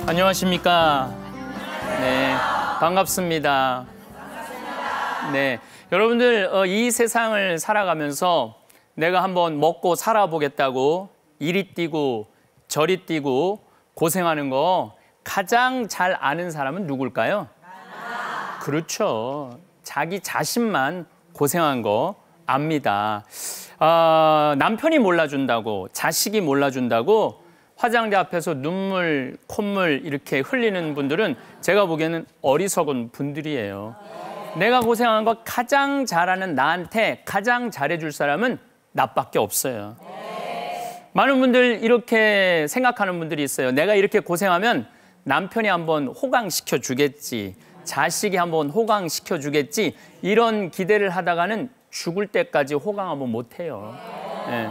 안녕하십니까? 네, 반갑습니다. 네, 여러분들 이 세상을 살아가면서 내가 한번 먹고 살아보겠다고 이리 뛰고 저리 뛰고 고생하는 거 가장 잘 아는 사람은 누굴까요? 그렇죠. 자기 자신만 고생한 거 압니다. 남편이 몰라준다고, 자식이 몰라준다고 화장대 앞에서 눈물, 콧물 이렇게 흘리는 분들은 제가 보기에는 어리석은 분들이에요. 내가 고생한 거 가장 잘하는 나한테 가장 잘해줄 사람은 나밖에 없어요. 많은 분들 이렇게 생각하는 분들이 있어요. 내가 이렇게 고생하면 남편이 한번 호강시켜 주겠지, 자식이 한번 호강시켜 주겠지, 이런 기대를 하다가는 죽을 때까지 호강 한번 못 해요. 네.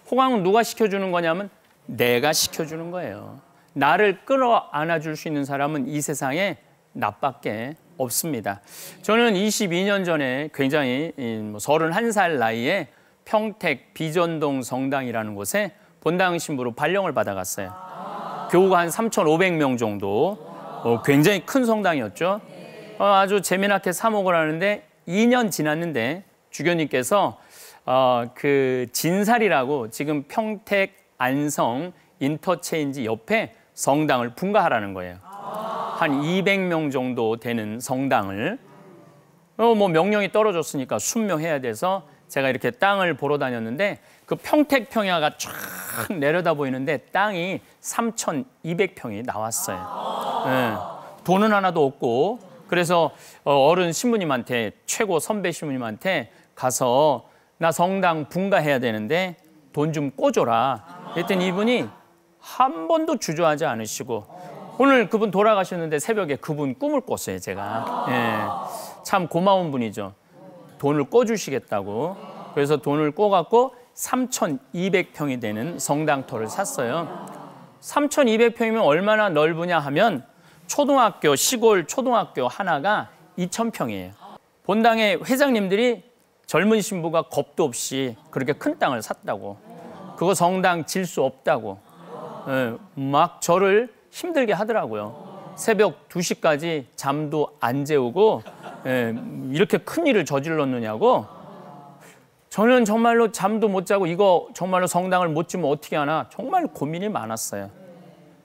호강은 누가 시켜주는 거냐면 내가 시켜주는 거예요. 나를 끌어안아 줄 수 있는 사람은 이 세상에 나밖에 없습니다. 저는 22년 전에 굉장히 31살 나이에 평택 비전동 성당이라는 곳에 본당 신부로 발령을 받아갔어요. 교우가 한 3,500명 정도, 굉장히 큰 성당이었죠. 아주 재미나게 사목을 하는데 2년 지났는데 주교님께서 그 진살이라고 지금 평택 안성 인터체인지 옆에 성당을 분가하라는 거예요. 한 200명 정도 되는 성당을 뭐 명령이 떨어졌으니까 순명해야 돼서 제가 이렇게 땅을 보러 다녔는데 그 평택 평야가 쫙 내려다 보이는데 땅이 3,200평이 나왔어요. 네. 돈은 하나도 없고 그래서 어른 신부님한테, 최고 선배 신부님한테 가서 나 성당 분가해야 되는데 돈 좀 꿔줘라. 그랬더니 이분이 한 번도 주저하지 않으시고 오늘 그분 돌아가셨는데 새벽에 그분 꿈을 꿨어요, 제가. 예, 참 고마운 분이죠. 돈을 꿔주시겠다고. 그래서 돈을 꿔갖고 3,200평이 되는 성당터를 샀어요. 3,200평이면 얼마나 넓으냐 하면 초등학교, 시골 초등학교 하나가 2,000평이에요. 본당의 회장님들이 젊은 신부가 겁도 없이 그렇게 큰 땅을 샀다고. 그거 성당 질 수 없다고. 예, 막 저를 힘들게 하더라고요. 새벽 2시까지 잠도 안 재우고 이렇게 큰 일을 저질렀느냐고. 저는 정말로 잠도 못 자고 이거 정말로 성당을 못 지면 어떻게 하나 정말 고민이 많았어요.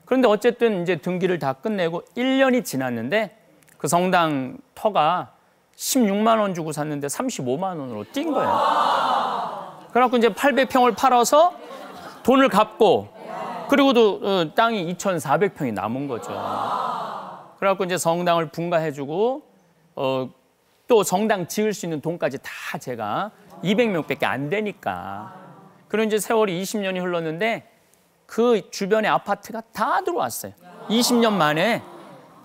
그런데 어쨌든 이제 등기를 다 끝내고 1년이 지났는데 그 성당 터가 16만 원 주고 샀는데 35만 원으로 뛴 거예요. 그래갖고 이제 800평을 팔아서 돈을 갚고 그리고도 땅이 2,400평이 남은 거죠. 그래갖고 이제 성당을 분가해주고 또 성당 지을 수 있는 돈까지 다 제가 200명밖에 안 되니까. 그리고 이제 세월이 20년이 흘렀는데 그 주변에 아파트가 다 들어왔어요. 20년 만에.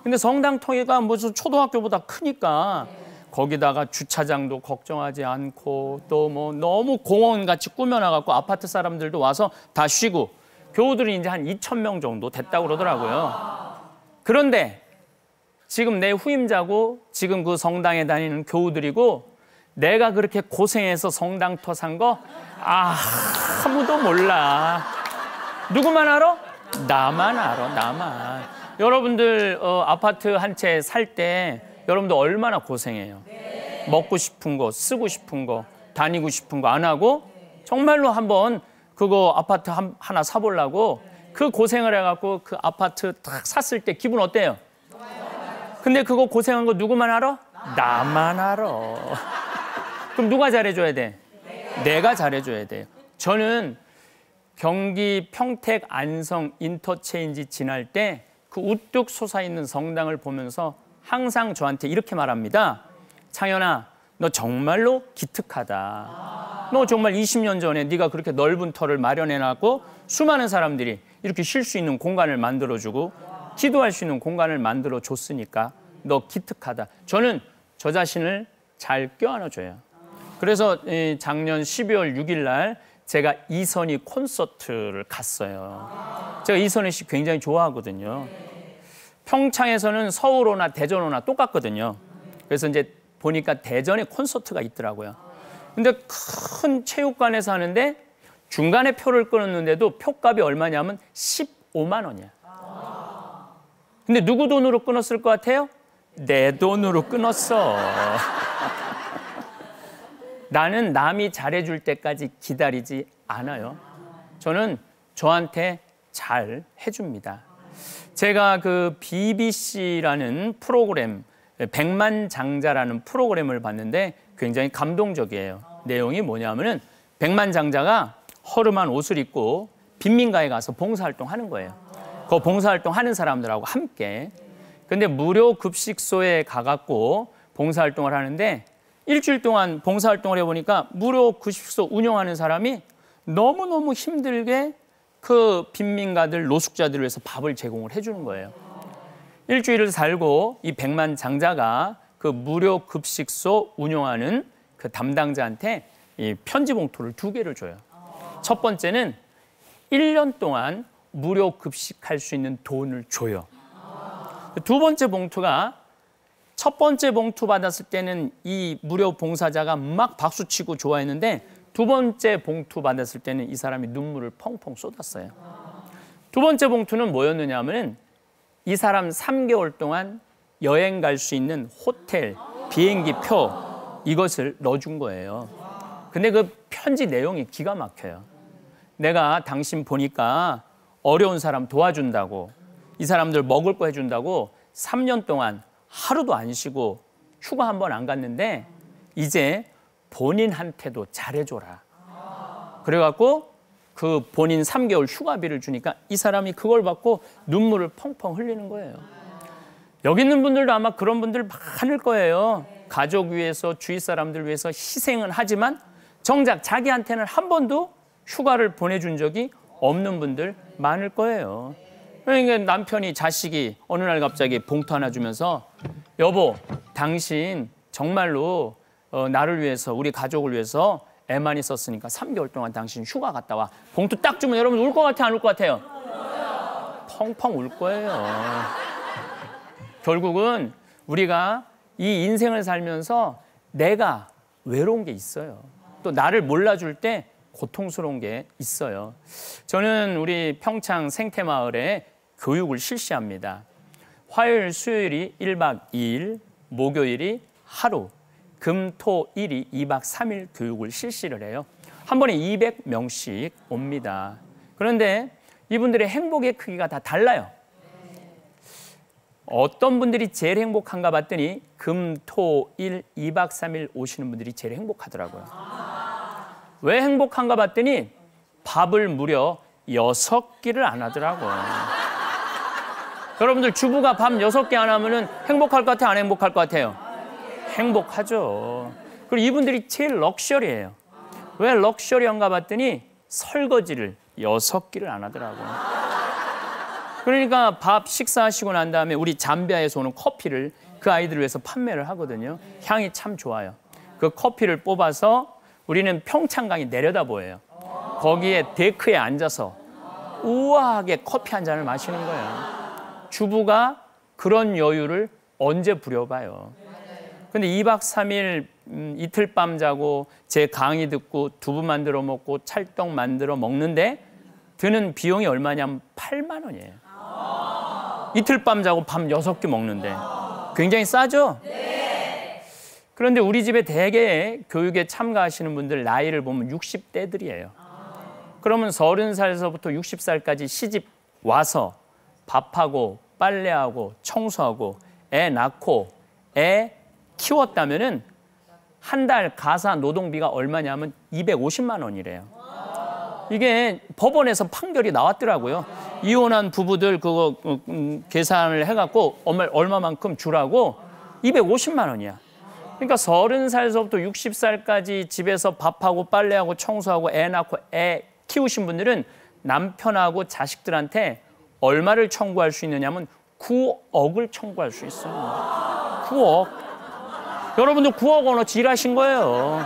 근데 성당 통이가 무슨 초등학교보다 크니까 거기다가 주차장도 걱정하지 않고 또 뭐 너무 공원같이 꾸며놔갖고 아파트 사람들도 와서 다 쉬고 교우들이 이제 한 2,000명 정도 됐다고 그러더라고요. 그런데 지금 내 후임자고 지금 그 성당에 다니는 교우들이고 내가 그렇게 고생해서 성당터 산 거 아무도 몰라. 누구만 알아? 나만 알아, 나만. 여러분들 아파트 한 채 살 때 여러분들 얼마나 고생해요. 먹고 싶은 거, 쓰고 싶은 거, 다니고 싶은 거 안 하고 정말로 한번 그거 아파트 하나 사보려고 그 고생을 해갖고 그 아파트 딱 샀을 때 기분 어때요? 근데 그거 고생한 거 누구만 알아? 나만 알아. 그럼 누가 잘해줘야 돼? 내가 잘해줘야 돼요. 저는 경기 평택 안성 인터체인지 지날 때 그 우뚝 솟아있는 성당을 보면서 항상 저한테 이렇게 말합니다. 창현아, 너 정말로 기특하다. 너 정말 20년 전에 네가 그렇게 넓은 터를 마련해놨고 수많은 사람들이 이렇게 쉴 수 있는 공간을 만들어주고 기도할 수 있는 공간을 만들어줬으니까 너 기특하다. 저는 저 자신을 잘 껴안아줘요. 그래서 작년 12월 6일 날 제가 이선희 콘서트를 갔어요. 제가 이선희 씨 굉장히 좋아하거든요. 평창에서는 서울 오나 대전 오나 똑같거든요. 그래서 이제 보니까 대전에 콘서트가 있더라고요. 근데 큰 체육관에서 하는데 중간에 표를 끊었는데도 표값이 얼마냐면 15만 원이야. 근데 누구 돈으로 끊었을 것 같아요? 내 돈으로 끊었어. 나는 남이 잘해줄 때까지 기다리지 않아요. 저는 저한테 잘 해줍니다. 제가 그 BBC라는 프로그램, 백만장자라는 프로그램을 봤는데 굉장히 감동적이에요. 내용이 뭐냐면은 백만장자가 허름한 옷을 입고 빈민가에 가서 봉사활동 하는 거예요. 그 봉사활동 하는 사람들하고 함께. 근데 무료 급식소에 가갖고 봉사활동을 하는데 일주일 동안 봉사활동을 해보니까 무료 급식소 운영하는 사람이 너무너무 힘들게 그 빈민가들, 노숙자들을 위해서 밥을 제공을 해주는 거예요. 일주일을 살고 이 백만장자가 그 무료 급식소 운영하는 그 담당자한테 이 편지 봉투를 2개를 줘요. 첫 번째는 1년 동안 무료 급식할 수 있는 돈을 줘요. 두 번째 봉투가 첫 번째 봉투 받았을 때는 이 무료 봉사자가 막 박수치고 좋아했는데 두 번째 봉투 받았을 때는 이 사람이 눈물을 펑펑 쏟았어요. 두 번째 봉투는 뭐였느냐 하면은 이 사람 3개월 동안 여행 갈 수 있는 호텔, 비행기 표 이것을 넣어준 거예요. 근데 그 편지 내용이 기가 막혀요. 내가 당신 보니까 어려운 사람 도와준다고 이 사람들 먹을 거 해준다고 3년 동안 하루도 안 쉬고 휴가 한 번 안 갔는데 이제 본인한테도 잘해줘라. 그래갖고 그 본인 3개월 휴가비를 주니까 이 사람이 그걸 받고 눈물을 펑펑 흘리는 거예요. 여기 있는 분들도 아마 그런 분들 많을 거예요. 가족 위해서 주위 사람들 위해서 희생은 하지만 정작 자기한테는 한 번도 휴가를 보내준 적이 없는 분들 많을 거예요. 그러니까 남편이 자식이 어느 날 갑자기 봉투 하나 주면서 여보, 당신 정말로 나를 위해서 우리 가족을 위해서 애 많이 썼으니까 3개월 동안 당신 휴가 갔다 와. 봉투 딱 주면 여러분 울 것 같아요? 안 울 것 같아요? 펑펑 울 거예요. 결국은 우리가 이 인생을 살면서 내가 외로운 게 있어요. 또 나를 몰라줄 때 고통스러운 게 있어요. 저는 우리 평창 생태마을에 교육을 실시합니다. 화요일, 수요일이 1박 2일, 목요일이 하루, 금, 토, 일이 2박 3일 교육을 실시를 해요. 한 번에 200명씩 옵니다. 그런데 이분들의 행복의 크기가 다 달라요. 어떤 분들이 제일 행복한가 봤더니 금, 토, 일, 2박 3일 오시는 분들이 제일 행복하더라고요. 왜 행복한가 봤더니 밥을 무려 6끼를 안 하더라고요. 여러분들 주부가 밥 6개 안 하면 행복할 것 같아요? 안 행복할 것 같아요? 행복하죠. 그리고 이분들이 제일 럭셔리해요. 왜 럭셔리한가 봤더니 설거지를 6끼를 안 하더라고요. 그러니까 밥 식사하시고 난 다음에 우리 잠비아에서 오는 커피를 그 아이들을 위해서 판매를 하거든요. 향이 참 좋아요. 그 커피를 뽑아서 우리는 평창강이 내려다 보여요. 거기에 데크에 앉아서 우아하게 커피 한 잔을 마시는 거예요. 주부가 그런 여유를 언제 부려봐요. 근데 2박 3일 이틀 밤 자고 제 강의 듣고 두부 만들어 먹고 찰떡 만들어 먹는데 드는 비용이 얼마냐면 8만 원이에요. 이틀 밤 자고 밥 6개 먹는데 굉장히 싸죠? 그런데 우리 집에 대개 교육에 참가하시는 분들 나이를 보면 60대들이에요. 그러면 30살에서부터 60살까지 시집 와서 밥하고 빨래하고 청소하고 애 낳고 애 키웠다면은 한 달 가사 노동비가 얼마냐면 250만 원이래요. 이게 법원에서 판결이 나왔더라고요. 이혼한 부부들 그거 계산을 해갖고 얼마만큼 주라고 250만 원이야. 그러니까 30살에서부터 60살까지 집에서 밥하고 빨래하고 청소하고 애 낳고 애 키우신 분들은 남편하고 자식들한테 얼마를 청구할 수 있느냐면 9억을 청구할 수 있어요. 9억. 여러분들 9억 원어치 일하신 거예요.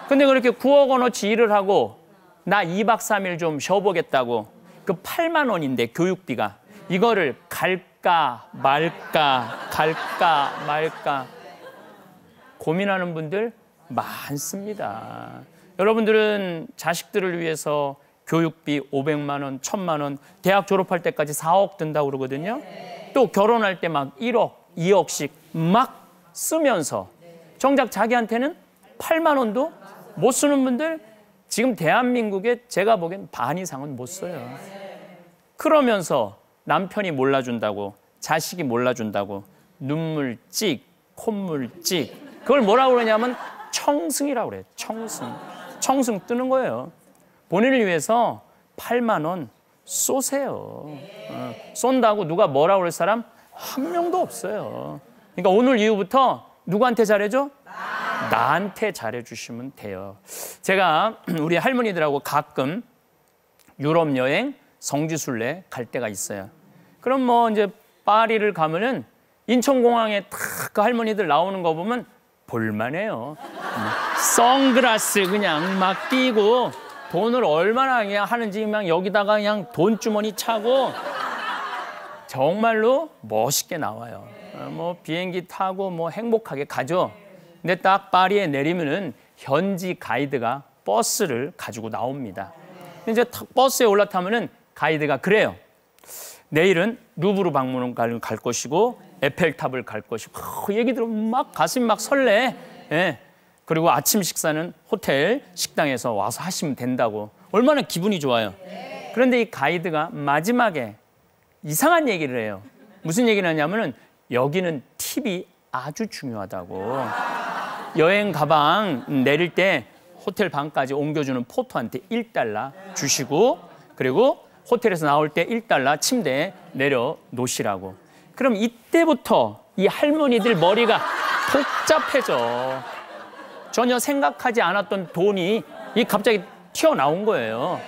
근데 그렇게 9억 원어치 일을 하고 나 2박 3일 좀 쉬어보겠다고 그 8만 원인데 교육비가 이거를 갈까 말까 고민하는 분들 많습니다. 여러분들은 자식들을 위해서 교육비 500만 원, 1000만 원, 대학 졸업할 때까지 4억 든다고 그러거든요. 또 결혼할 때 막 1억, 2억씩 막 쓰면서 정작 자기한테는 8만 원도 못 쓰는 분들 지금 대한민국에 제가 보기엔 반 이상은 못 써요. 그러면서 남편이 몰라준다고, 자식이 몰라준다고 눈물 찍, 콧물 찍, 그걸 뭐라고 그러냐면 청승이라고 그래요. 청승 뜨는 거예요. 본인을 위해서 8만 원 쏘세요. 쏜다고 누가 뭐라고 그럴 사람 한 명도 없어요. 그러니까 오늘 이후부터 누구한테 잘해줘? 나한테 잘해주시면 돼요. 제가 우리 할머니들하고 가끔 유럽 여행, 성지순례 갈 때가 있어요. 그럼 뭐 이제 파리를 가면은 인천공항에 딱 그 할머니들 나오는 거 보면 볼만해요. 선글라스 그냥 막 끼고 돈을 얼마나 그냥 하는지 그냥 여기다가 그냥 돈주머니 차고 정말로 멋있게 나와요. 뭐 비행기 타고 뭐 행복하게 가죠. 근데 딱 파리에 내리면은 현지 가이드가 버스를 가지고 나옵니다. 이제 버스에 올라타면은 가이드가 그래요. 내일은 루브르 박물관 갈 것이고 에펠탑을 갈 것이고 얘기 들으면 막 가슴이 막 설레. 예. 그리고 아침 식사는 호텔 식당에서 와서 하시면 된다고. 얼마나 기분이 좋아요. 그런데 이 가이드가 마지막에 이상한 얘기를 해요. 무슨 얘기를 하냐면은 여기는 팁이 아주 중요하다고. 여행 가방 내릴 때 호텔 방까지 옮겨주는 포터한테 1달러 주시고 그리고 호텔에서 나올 때 1달러 침대에 내려놓으시라고. 그럼 이때부터 이 할머니들 머리가 복잡해져. 전혀 생각하지 않았던 돈이 갑자기 튀어나온 거예요.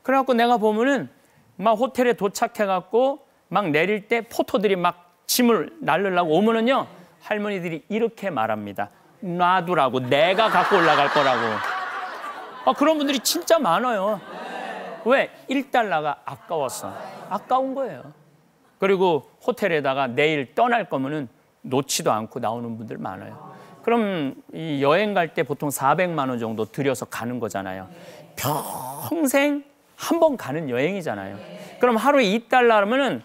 그래갖고 내가 보면은 막 호텔에 도착해갖고 막 내릴 때 포터들이 막 짐을 날르려고 오면은요, 할머니들이 이렇게 말합니다. 놔두라고, 내가 갖고 올라갈 거라고. 그런 분들이 진짜 많아요. 왜? 1달러가 아까웠어. 아까운 거예요. 그리고 호텔에다가 내일 떠날 거면은 놓지도 않고 나오는 분들 많아요. 그럼 이 여행 갈 때 보통 400만 원 정도 들여서 가는 거잖아요. 평생 한 번 가는 여행이잖아요. 그럼 하루에 2달러면은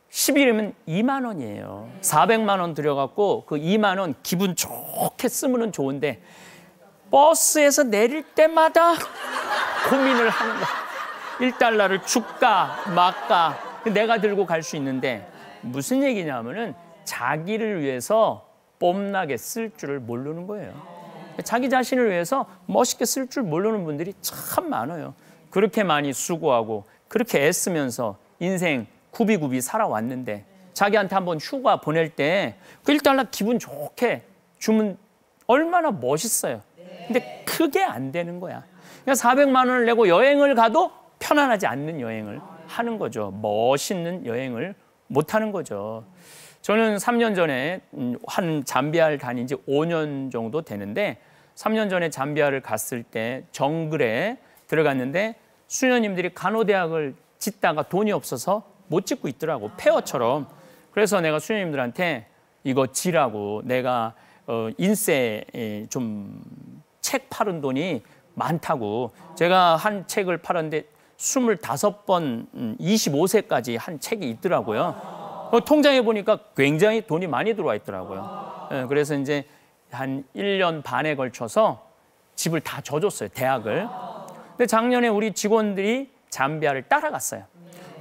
10일이면 2만 원이에요. 400만 원 들여갖고 그 2만 원 기분 좋게 쓰면은 좋은데 버스에서 내릴 때마다 고민을 하는 거야. 1달러를 줄까 말까. 내가 들고 갈 수 있는데 무슨 얘기냐면은 자기를 위해서 뽐나게 쓸 줄을 모르는 거예요. 자기 자신을 위해서 멋있게 쓸 줄 모르는 분들이 참 많아요. 그렇게 많이 수고하고 그렇게 애쓰면서 인생 굽이굽이 살아왔는데 자기한테 한번 휴가 보낼 때 그 1달러 기분 좋게 주면 얼마나 멋있어요. 근데 그게 안 되는 거야. 그러니까 400만 원을 내고 여행을 가도 편안하지 않는 여행을 하는 거죠. 멋있는 여행을 못 하는 거죠. 저는 3년 전에 한 잠비아를 다닌 지 5년 정도 되는데 3년 전에 잠비아를 갔을 때 정글에 들어갔는데 수녀님들이 간호대학을 짓다가 돈이 없어서 못 짓고 있더라고. 폐허처럼. 그래서 내가 수녀님들한테 이거 지라고, 내가 인쇄 좀 책 팔은 돈이 많다고. 제가 한 책을 팔았는데 25번 25세까지 한 책이 있더라고요. 통장에 보니까 굉장히 돈이 많이 들어와 있더라고요. 그래서 이제 한 1년 반에 걸쳐서 집을 다 져줬어요, 대학을. 근데 작년에 우리 직원들이 잠비아를 따라갔어요.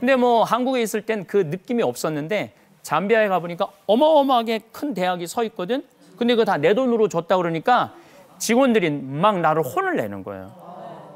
근데 뭐 한국에 있을 땐 그 느낌이 없었는데 잠비아에 가보니까 어마어마하게 큰 대학이 서 있거든. 근데 그거 다 내 돈으로 줬다 그러니까 직원들이 막 나를 혼을 내는 거예요.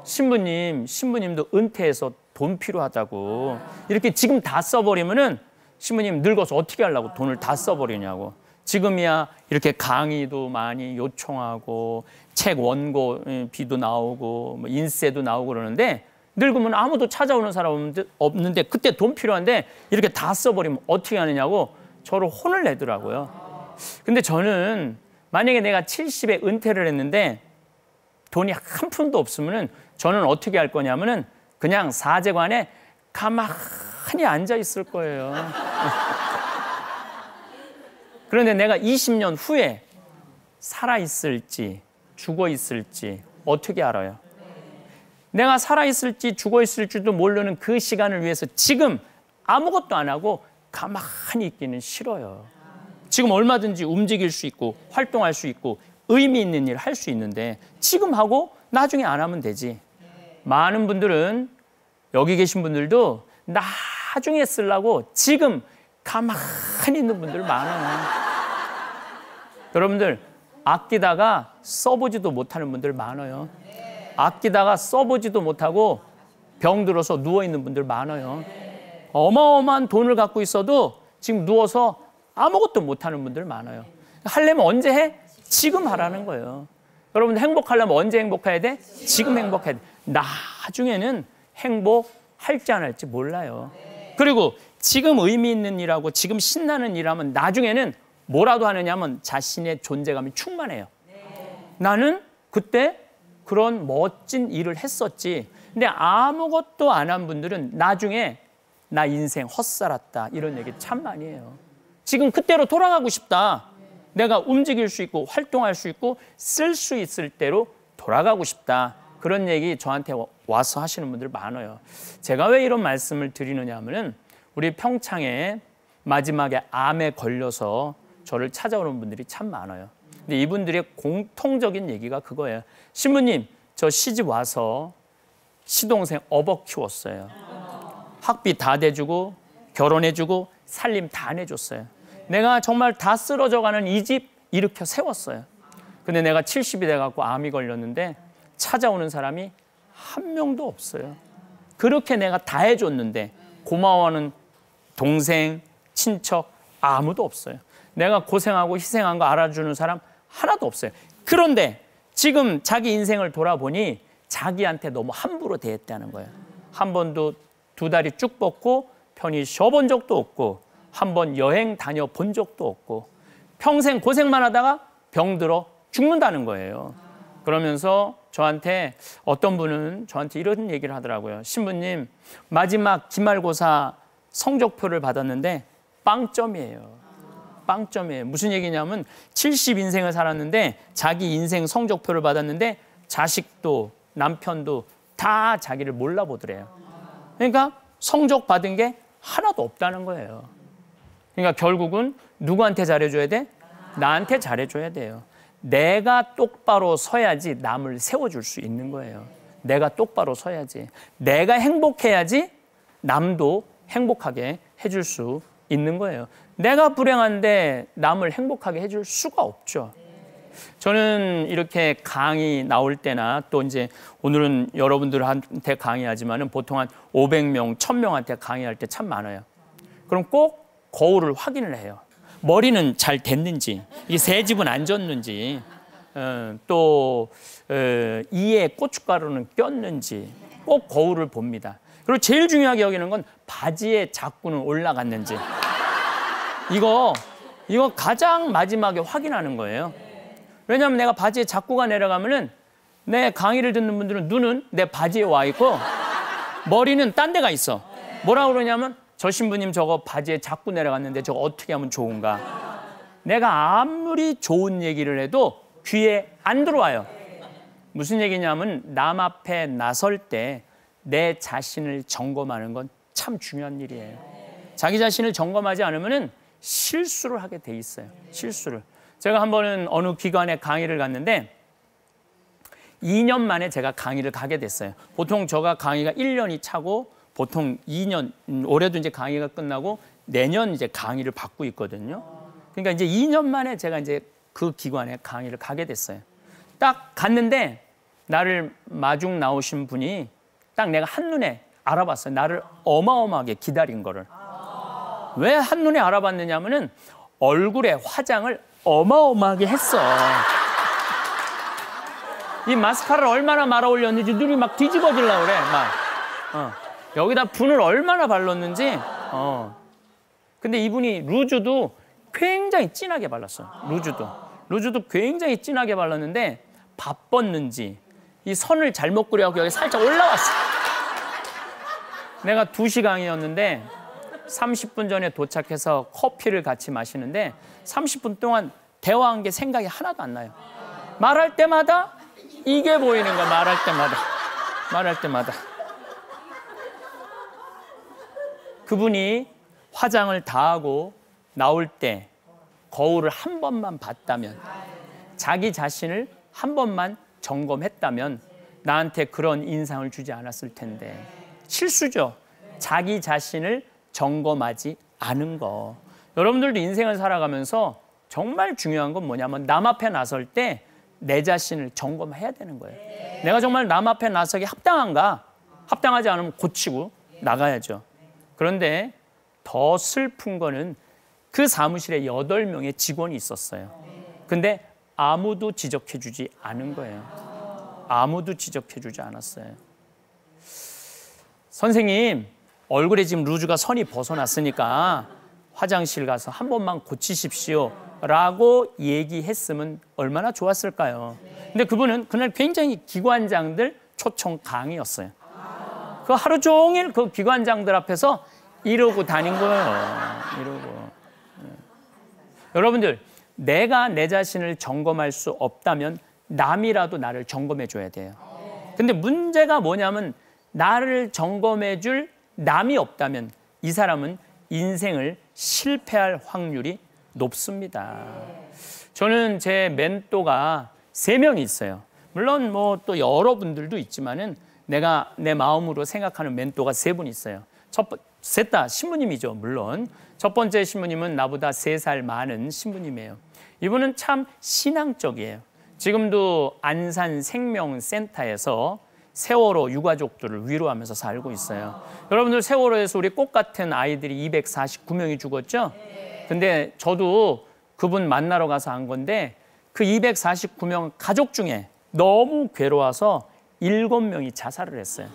신부님도 은퇴해서 돈 필요하다고. 이렇게 지금 다 써버리면은 신부님 늙어서 어떻게 하려고 돈을 다 써버리냐고. 지금이야 이렇게 강의도 많이 요청하고 책 원고비도 나오고 뭐 인쇄도 나오고 그러는데 늙으면 아무도 찾아오는 사람 없는데 그때 돈 필요한데 이렇게 다 써버리면 어떻게 하느냐고 저를 혼을 내더라고요. 근데 저는 만약에 내가 70에 은퇴를 했는데 돈이 한 푼도 없으면은 저는 어떻게 할 거냐면은 그냥 사제관에 가만히 앉아 있을 거예요. 그런데 내가 20년 후에 살아 있을지 죽어 있을지 어떻게 알아요? 내가 살아 있을지 죽어 있을지도 모르는 그 시간을 위해서 지금 아무것도 안 하고 가만히 있기는 싫어요. 지금 얼마든지 움직일 수 있고 활동할 수 있고 의미 있는 일 할 수 있는데 지금 하고 나중에 안 하면 되지. 많은 분들은 여기 계신 분들도 나중에 쓰려고 지금 가만히 있는 분들 많아요. 여러분들 아끼다가 써보지도 못하는 분들 많아요. 아끼다가 써보지도 못하고 병들어서 누워있는 분들 많아요. 어마어마한 돈을 갖고 있어도 지금 누워서 아무것도 못하는 분들 많아요. 하려면 언제 해? 지금 하라는 거예요. 여러분 행복하려면 언제 행복해야 돼? 지금 행복해야 돼. 나중에는 행복할지 안 할지 몰라요. 그리고 지금 의미 있는 일하고 지금 신나는 일하면 나중에는 뭐라도 하느냐면 자신의 존재감이 충만해요. 나는 그때 그런 멋진 일을 했었지. 근데 아무것도 안 한 분들은 나중에 나 인생 헛살았다 이런 얘기 참 많이 해요. 지금 그때로 돌아가고 싶다. 내가 움직일 수 있고 활동할 수 있고 쓸 수 있을 때로 돌아가고 싶다. 그런 얘기 저한테 와서 하시는 분들 많아요. 제가 왜 이런 말씀을 드리느냐 하면은 우리 평창에 마지막에 암에 걸려서 저를 찾아오는 분들이 참 많아요. 근데 이분들의 공통적인 얘기가 그거예요. 신부님, 저 시집 와서 시동생 업어 키웠어요. 학비 다 대주고 결혼해주고 살림 다 내줬어요. 내가 정말 다 쓰러져가는 이 집 일으켜 세웠어요. 근데 내가 70이 돼갖고 암이 걸렸는데 찾아오는 사람이 한 명도 없어요. 그렇게 내가 다 해줬는데 고마워하는 동생, 친척 아무도 없어요. 내가 고생하고 희생한 거 알아주는 사람 하나도 없어요. 그런데 지금 자기 인생을 돌아보니 자기한테 너무 함부로 대했다는 거예요. 한 번도 두 다리 쭉 뻗고 편히 쉬어본 적도 없고 한 번 여행 다녀본 적도 없고 평생 고생만 하다가 병들어 죽는다는 거예요. 그러면서 저한테 어떤 분은 저한테 이런 얘기를 하더라고요. 신부님, 마지막 기말고사 성적표를 받았는데 빵점이에요. 빵점이에요. 무슨 얘기냐면 70 인생을 살았는데 자기 인생 성적표를 받았는데 자식도 남편도 다 자기를 몰라보더래요. 그러니까 성적 받은 게 하나도 없다는 거예요. 그러니까 결국은 누구한테 잘해줘야 돼? 나한테 잘해줘야 돼요. 내가 똑바로 서야지 남을 세워줄 수 있는 거예요. 내가 똑바로 서야지. 내가 행복해야지 남도 행복하게 해줄 수 있는 거예요. 내가 불행한데 남을 행복하게 해줄 수가 없죠. 저는 이렇게 강의 나올 때나 또 이제 오늘은 여러분들한테 강의하지만은 보통 한 500명, 1000명한테 강의할 때 참 많아요. 그럼 꼭 거울을 확인을 해요. 머리는 잘 됐는지, 이 새집은 안 졌는지, 또 이에 고춧가루는 꼈는지 꼭 거울을 봅니다. 그리고 제일 중요하게 여기는 건 바지에 자꾸는 올라갔는지. 이거 가장 마지막에 확인하는 거예요. 왜냐하면 내가 바지에 자꾸가 내려가면은 내 강의를 듣는 분들은 눈은 내 바지에 와 있고 머리는 딴 데가 있어. 뭐라고 그러냐면 저 신부님 저거 바지에 자꾸 내려갔는데 저거 어떻게 하면 좋은가. 내가 아무리 좋은 얘기를 해도 귀에 안 들어와요. 무슨 얘기냐면 남 앞에 나설 때 내 자신을 점검하는 건 참 중요한 일이에요. 자기 자신을 점검하지 않으면 실수를 하게 돼 있어요. 실수를. 제가 한 번은 어느 기관에 강의를 갔는데 2년 만에 제가 강의를 가게 됐어요. 보통 제가 강의가 1년이 차고 보통 2년, 올해도 이제 강의가 끝나고 내년 이제 강의를 받고 있거든요. 그러니까 이제 2년 만에 제가 이제 그 기관에 강의를 가게 됐어요. 딱 갔는데 나를 마중 나오신 분이 딱 내가 한눈에 알아봤어요. 나를 어마어마하게 기다린 거를. 왜 한눈에 알아봤느냐면은 얼굴에 화장을 어마어마하게 했어. 이 마스카라를 얼마나 말아 올렸는지 눈이 막 뒤집어지려고 그래. 여기다 분을 얼마나 발랐는지. 근데 이분이 루즈도 굉장히 진하게 발랐어요. 루즈도 굉장히 진하게 발랐는데 바빴는지 이 선을 잘못 그려갖고 여기 살짝 올라왔어. 내가 2시 강의였는데 30분 전에 도착해서 커피를 같이 마시는데 30분 동안 대화한 게 생각이 하나도 안 나요. 말할 때마다 이게 보이는 거야. 말할 때마다. 그분이 화장을 다 하고 나올 때 거울을 한 번만 봤다면, 자기 자신을 한 번만 점검했다면 나한테 그런 인상을 주지 않았을 텐데. 실수죠. 자기 자신을 점검하지 않은 거. 여러분들도 인생을 살아가면서 정말 중요한 건 뭐냐면 남 앞에 나설 때 내 자신을 점검해야 되는 거예요. 내가 정말 남 앞에 나서기 합당한가? 합당하지 않으면 고치고 나가야죠. 그런데 더 슬픈 거는 그 사무실에 8명의 직원이 있었어요. 근데 아무도 지적해 주지 않은 거예요. 아무도 지적해 주지 않았어요. 선생님, 얼굴에 지금 루즈가 선이 벗어났으니까 화장실 가서 한 번만 고치십시오 라고 얘기했으면 얼마나 좋았을까요? 근데 그분은 그날 굉장히 기관장들 초청 강의였어요. 그 하루 종일 그 기관장들 앞에서 이러고 다닌 거예요. 이러고. 여러분들, 내가 내 자신을 점검할 수 없다면 남이라도 나를 점검해 줘야 돼요. 근데 문제가 뭐냐면 나를 점검해 줄 남이 없다면 이 사람은 인생을 실패할 확률이 높습니다. 저는 제 멘토가 3명이 있어요. 물론 뭐 또 여러분들도 있지만은 내가 내 마음으로 생각하는 멘토가 3분 있어요. 셋 다 신부님이죠, 물론. 첫 번째 신부님은 나보다 3살 많은 신부님이에요. 이분은 참 신앙적이에요. 지금도 안산 생명센터에서 세월호 유가족들을 위로하면서 살고 있어요. 여러분들, 세월호에서 우리 꽃 같은 아이들이 249명이 죽었죠? 근데 저도 그분 만나러 가서 한 건데 그 249명 가족 중에 너무 괴로워서 7명이 자살을 했어요.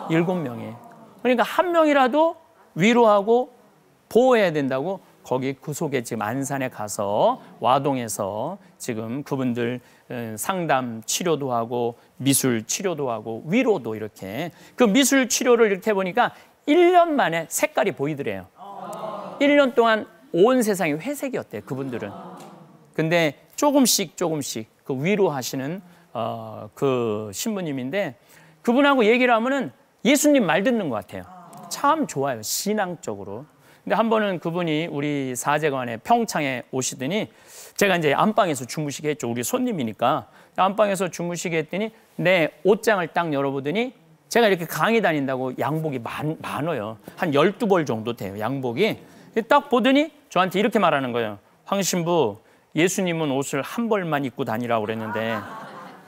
7명이. 그러니까 한 명이라도 위로하고 보호해야 된다고 거기 그 속에 지금 안산에 가서 와동에서 지금 그분들 상담 치료도 하고 미술 치료도 하고 위로도 이렇게. 그 미술 치료를 이렇게 해보니까 1년 만에 색깔이 보이더래요. 1년 동안 온 세상이 회색이었대요, 그분들은. 근데 조금씩 그 위로하시는 그 신부님인데 그분하고 얘기를 하면은 예수님 말 듣는 것 같아요. 참 좋아요, 신앙적으로. 근데 한 번은 그분이 우리 사제관에 평창에 오시더니 제가 이제 안방에서 주무시게 했죠. 우리 손님이니까. 안방에서 주무시게 했더니 내 옷장을 딱 열어보더니 제가 이렇게 강의 다닌다고 양복이 많아요. 한 12벌 정도 돼요, 양복이. 딱 보더니 저한테 이렇게 말하는 거예요. 황 신부, 예수님은 옷을 한 벌만 입고 다니라고 그랬는데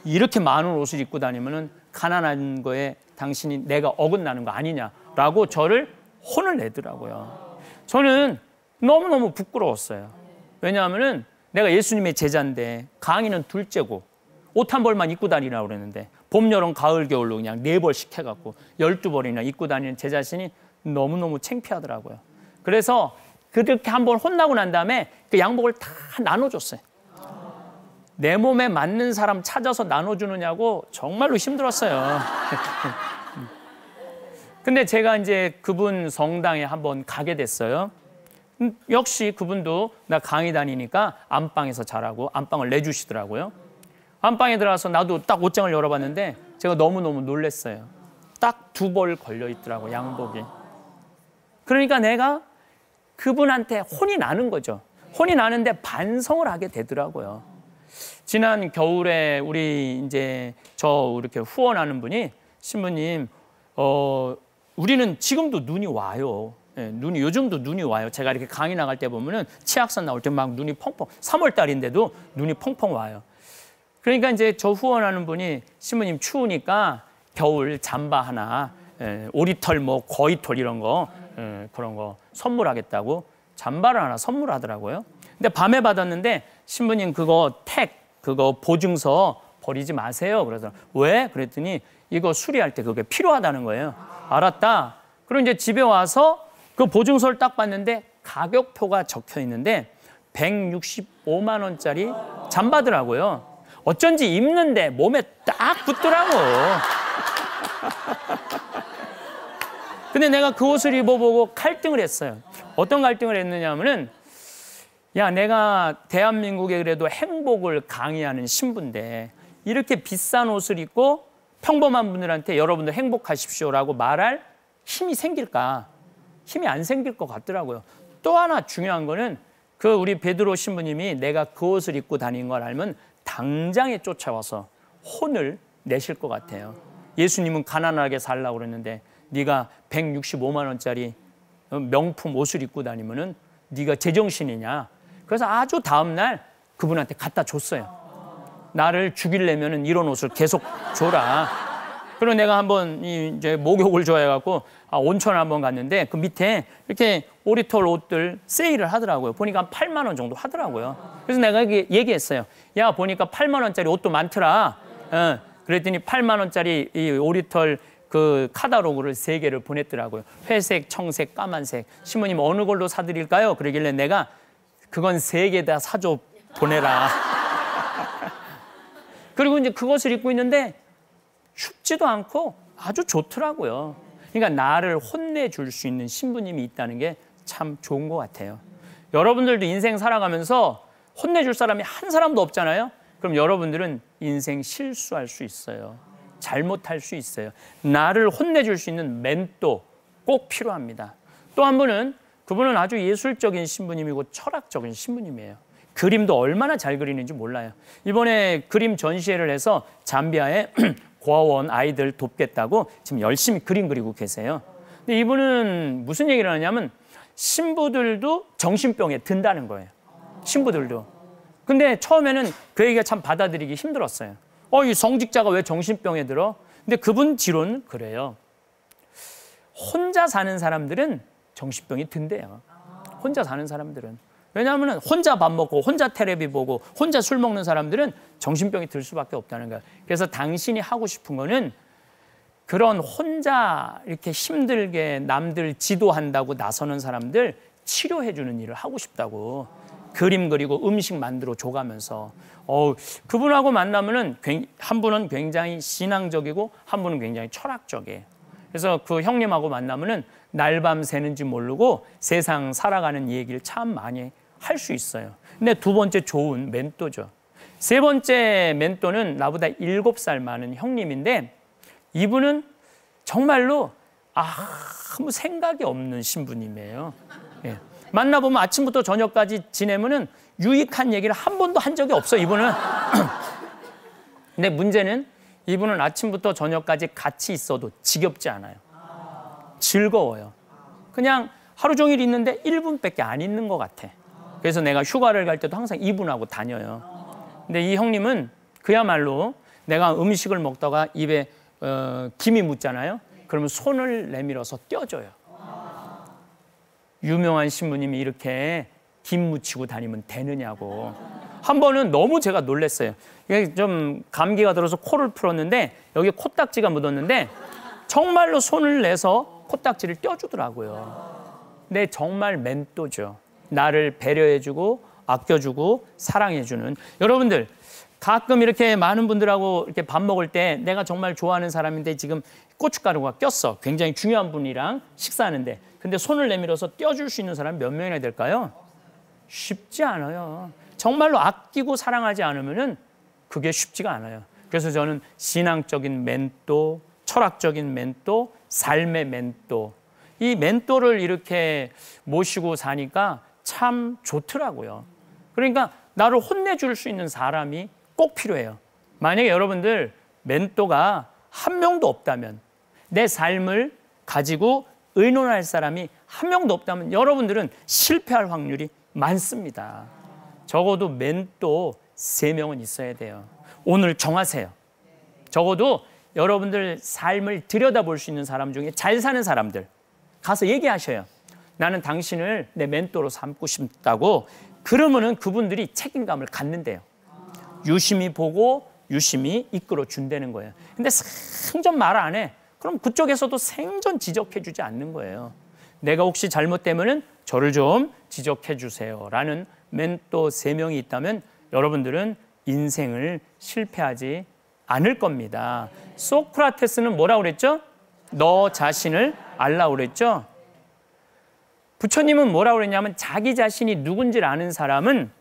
이렇게 많은 옷을 입고 다니면은 가난한 거에 당신이 내가 어긋나는 거 아니냐라고 저를 혼을 내더라고요. 저는 너무너무 부끄러웠어요. 왜냐하면은 내가 예수님의 제자인데 강의는 둘째고 옷 한 벌만 입고 다니라고 그랬는데 봄, 여름, 가을, 겨울로 그냥 4벌씩 해갖고 12벌이나 입고 다니는 제 자신이 너무너무 창피하더라고요. 그래서 그렇게 한번 혼나고 난 다음에 그 양복을 다 나눠줬어요. 내 몸에 맞는 사람 찾아서 나눠주느냐고 정말로 힘들었어요. 근데 제가 이제 그분 성당에 한번 가게 됐어요. 역시 그분도 나 강의 다니니까 안방에서 자라고 안방을 내주시더라고요. 안방에 들어가서 나도 딱 옷장을 열어봤는데 제가 너무너무 놀랐어요. 딱 2벌 걸려있더라고, 양복이. 그러니까 내가 그분한테 혼이 나는 거죠. 혼이 나는데 반성을 하게 되더라고요. 지난 겨울에 우리 이제 저 이렇게 후원하는 분이 신부님, 우리는 지금도 눈이 와요. 예, 요즘도 눈이 와요. 제가 이렇게 강의 나갈 때 보면은 치악산 나올 때 막 눈이 펑펑, 3월 달인데도 눈이 펑펑 와요. 그러니까 이제 저 후원하는 분이 신부님 추우니까 겨울 잠바 하나, 오리털 뭐 거위털 이런 거, 그런 거 선물하겠다고 잠바를 하나 선물하더라고요. 근데 밤에 받았는데 신부님 그거 보증서 버리지 마세요. 그래서 왜? 그랬더니 이거 수리할 때 그게 필요하다는 거예요. 알았다. 그리고 이제 집에 와서 그 보증서를 딱 봤는데 가격표가 적혀 있는데 165만 원짜리 잠바더라고요. 어쩐지 입는데 몸에 딱 붙더라고. 근데 내가 그 옷을 입어보고 갈등을 했어요. 어떤 갈등을 했느냐 하면은 야, 내가 대한민국에 그래도 행복을 강의하는 신부인데 이렇게 비싼 옷을 입고 평범한 분들한테 여러분들 행복하십시오라고 말할 힘이 생길까? 힘이 안 생길 것 같더라고요. 또 하나 중요한 거는 그 우리 베드로 신부님이 내가 그 옷을 입고 다닌 걸 알면 당장에 쫓아와서 혼을 내실 것 같아요. 예수님은 가난하게 살라고 그랬는데 네가 165만 원짜리 명품 옷을 입고 다니면은 네가 제정신이냐? 그래서 아주 다음 날 그분한테 갖다 줬어요. 나를 죽이려면은 이런 옷을 계속 줘라. 그리고 내가 한번 이제 목욕을 좋아해갖고 온천 한번 갔는데 그 밑에 이렇게 오리털 옷들 세일을 하더라고요. 보니까 한 8만 원 정도 하더라고요. 그래서 내가 얘기했어요. 야, 보니까 8만 원짜리 옷도 많더라. 그랬더니 8만 원짜리 이 오리털 그 카탈로그를 3개를 보냈더라고요. 회색, 청색, 까만색. 신부님 어느 걸로 사드릴까요? 그러길래 내가 그건 3개 다 사줘 보내라. 그리고 이제 그것을 입고 있는데 춥지도 않고 아주 좋더라고요. 그러니까 나를 혼내줄 수 있는 신부님이 있다는 게 참 좋은 것 같아요. 여러분들도 인생 살아가면서 혼내줄 사람이 한 사람도 없잖아요. 그럼 여러분들은 인생 실수할 수 있어요. 잘못할 수 있어요. 나를 혼내줄 수 있는 멘토 꼭 필요합니다. 또 한 분은 그분은 아주 예술적인 신부님이고 철학적인 신부님이에요. 그림도 얼마나 잘 그리는지 몰라요. 이번에 그림 전시회를 해서 잠비아에 고아원 아이들 돕겠다고 지금 열심히 그림 그리고 계세요. 근데 이분은 무슨 얘기를 하냐면 신부들도 정신병에 든다는 거예요. 신부들도. 근데 처음에는 그 얘기가 참 받아들이기 힘들었어요. 이 성직자가 왜 정신병에 들어? 근데 그분 지론은 그래요. 혼자 사는 사람들은 정신병이 든대요. 혼자 사는 사람들은. 왜냐하면 혼자 밥 먹고 혼자 텔레비 보고 혼자 술 먹는 사람들은 정신병이 들 수밖에 없다는 거예요. 그래서 당신이 하고 싶은 거는 그런 혼자 이렇게 힘들게 남들 지도한다고 나서는 사람들 치료해 주는 일을 하고 싶다고. 그림 그리고 음식 만들어 줘가면서 그분하고 만나면은 한 분은 굉장히 신앙적이고 한 분은 굉장히 철학적이에요. 그래서 그 형님하고 만나면은 날밤 새는지 모르고 세상 살아가는 얘기를 참 많이 할 수 있어요. 근데 두 번째 좋은 멘토죠. 세 번째 멘토는 나보다 7살 많은 형님인데 이분은 정말로 아무 생각이 없는 신부님이에요. 예. 만나보면 아침부터 저녁까지 지내면은 유익한 얘기를 한 번도 한 적이 없어, 이분은. 근데 문제는 이분은 아침부터 저녁까지 같이 있어도 지겹지 않아요. 즐거워요. 그냥 하루 종일 있는데 1분밖에 안 있는 것 같아. 그래서 내가 휴가를 갈 때도 항상 이분하고 다녀요. 근데 이 형님은 그야말로 내가 음식을 먹다가 입에 김이 묻잖아요. 그러면 손을 내밀어서 떼어줘요. 유명한 신부님이 이렇게 김 묻히고 다니면 되느냐고. 한 번은 너무 제가 놀랐어요. 이게 좀 감기가 들어서 코를 풀었는데 여기 코딱지가 묻었는데 정말로 손을 내서 코딱지를 떼어주더라고요. 근데 정말 멘토죠. 나를 배려해주고 아껴주고 사랑해주는. 여러분들 가끔 이렇게 많은 분들하고 이렇게 밥 먹을 때 내가 정말 좋아하는 사람인데 지금 고춧가루가 꼈어. 굉장히 중요한 분이랑 식사하는데 근데 손을 내밀어서 떼어줄 수 있는 사람이 몇 명이나 될까요? 쉽지 않아요. 정말로 아끼고 사랑하지 않으면은 그게 쉽지가 않아요. 그래서 저는 신앙적인 멘토, 철학적인 멘토, 삶의 멘토, 이 멘토를 이렇게 모시고 사니까 참 좋더라고요. 그러니까 나를 혼내줄 수 있는 사람이 꼭 필요해요. 만약에 여러분들 멘토가 한 명도 없다면, 내 삶을 가지고 의논할 사람이 한 명도 없다면 여러분들은 실패할 확률이 많습니다. 적어도 멘토 3명은 있어야 돼요. 오늘 정하세요. 적어도 여러분들 삶을 들여다볼 수 있는 사람 중에 잘 사는 사람들 가서 얘기하셔요. 나는 당신을 내 멘토로 삼고 싶다고. 그러면은 그분들이 책임감을 갖는데요. 유심히 보고 유심히 이끌어 준다는 거예요. 근데 생전 말 안 해. 그럼 그쪽에서도 생전 지적해 주지 않는 거예요. 내가 혹시 잘못되면은 저를 좀 지적해 주세요 라는 멘토 3명이 있다면 여러분들은 인생을 실패하지 않을 겁니다. 소크라테스는 뭐라고 그랬죠? 너 자신을 알라고 그랬죠? 부처님은 뭐라고 그랬냐면 자기 자신이 누군지를 아는 사람은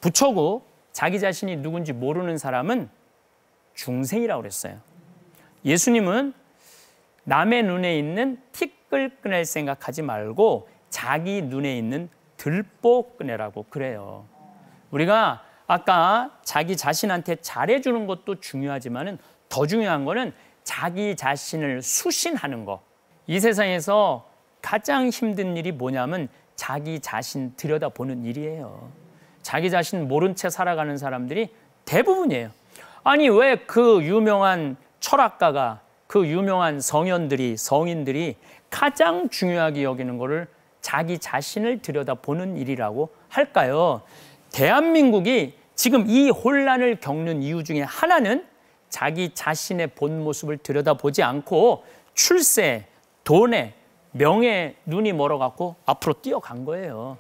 부처고 자기 자신이 누군지 모르는 사람은 중생이라고 그랬어요. 예수님은 남의 눈에 있는 티끌 생각하지 말고 자기 눈에 있는 들보 꺼내라고 그래요. 우리가 아까 자기 자신한테 잘해주는 것도 중요하지만은 더 중요한 거는 자기 자신을 수신하는 거. 이 세상에서 가장 힘든 일이 뭐냐면 자기 자신 들여다보는 일이에요. 자기 자신 모른 채 살아가는 사람들이 대부분이에요. 아니 왜 그 유명한 철학가가 그 유명한 성인들이 가장 중요하게 여기는 거를 자기 자신을 들여다보는 일이라고 할까요? 대한민국이 지금 이 혼란을 겪는 이유 중에 하나는 자기 자신의 본 모습을 들여다보지 않고 출세, 돈에, 명예에 눈이 멀어갖고 앞으로 뛰어간 거예요.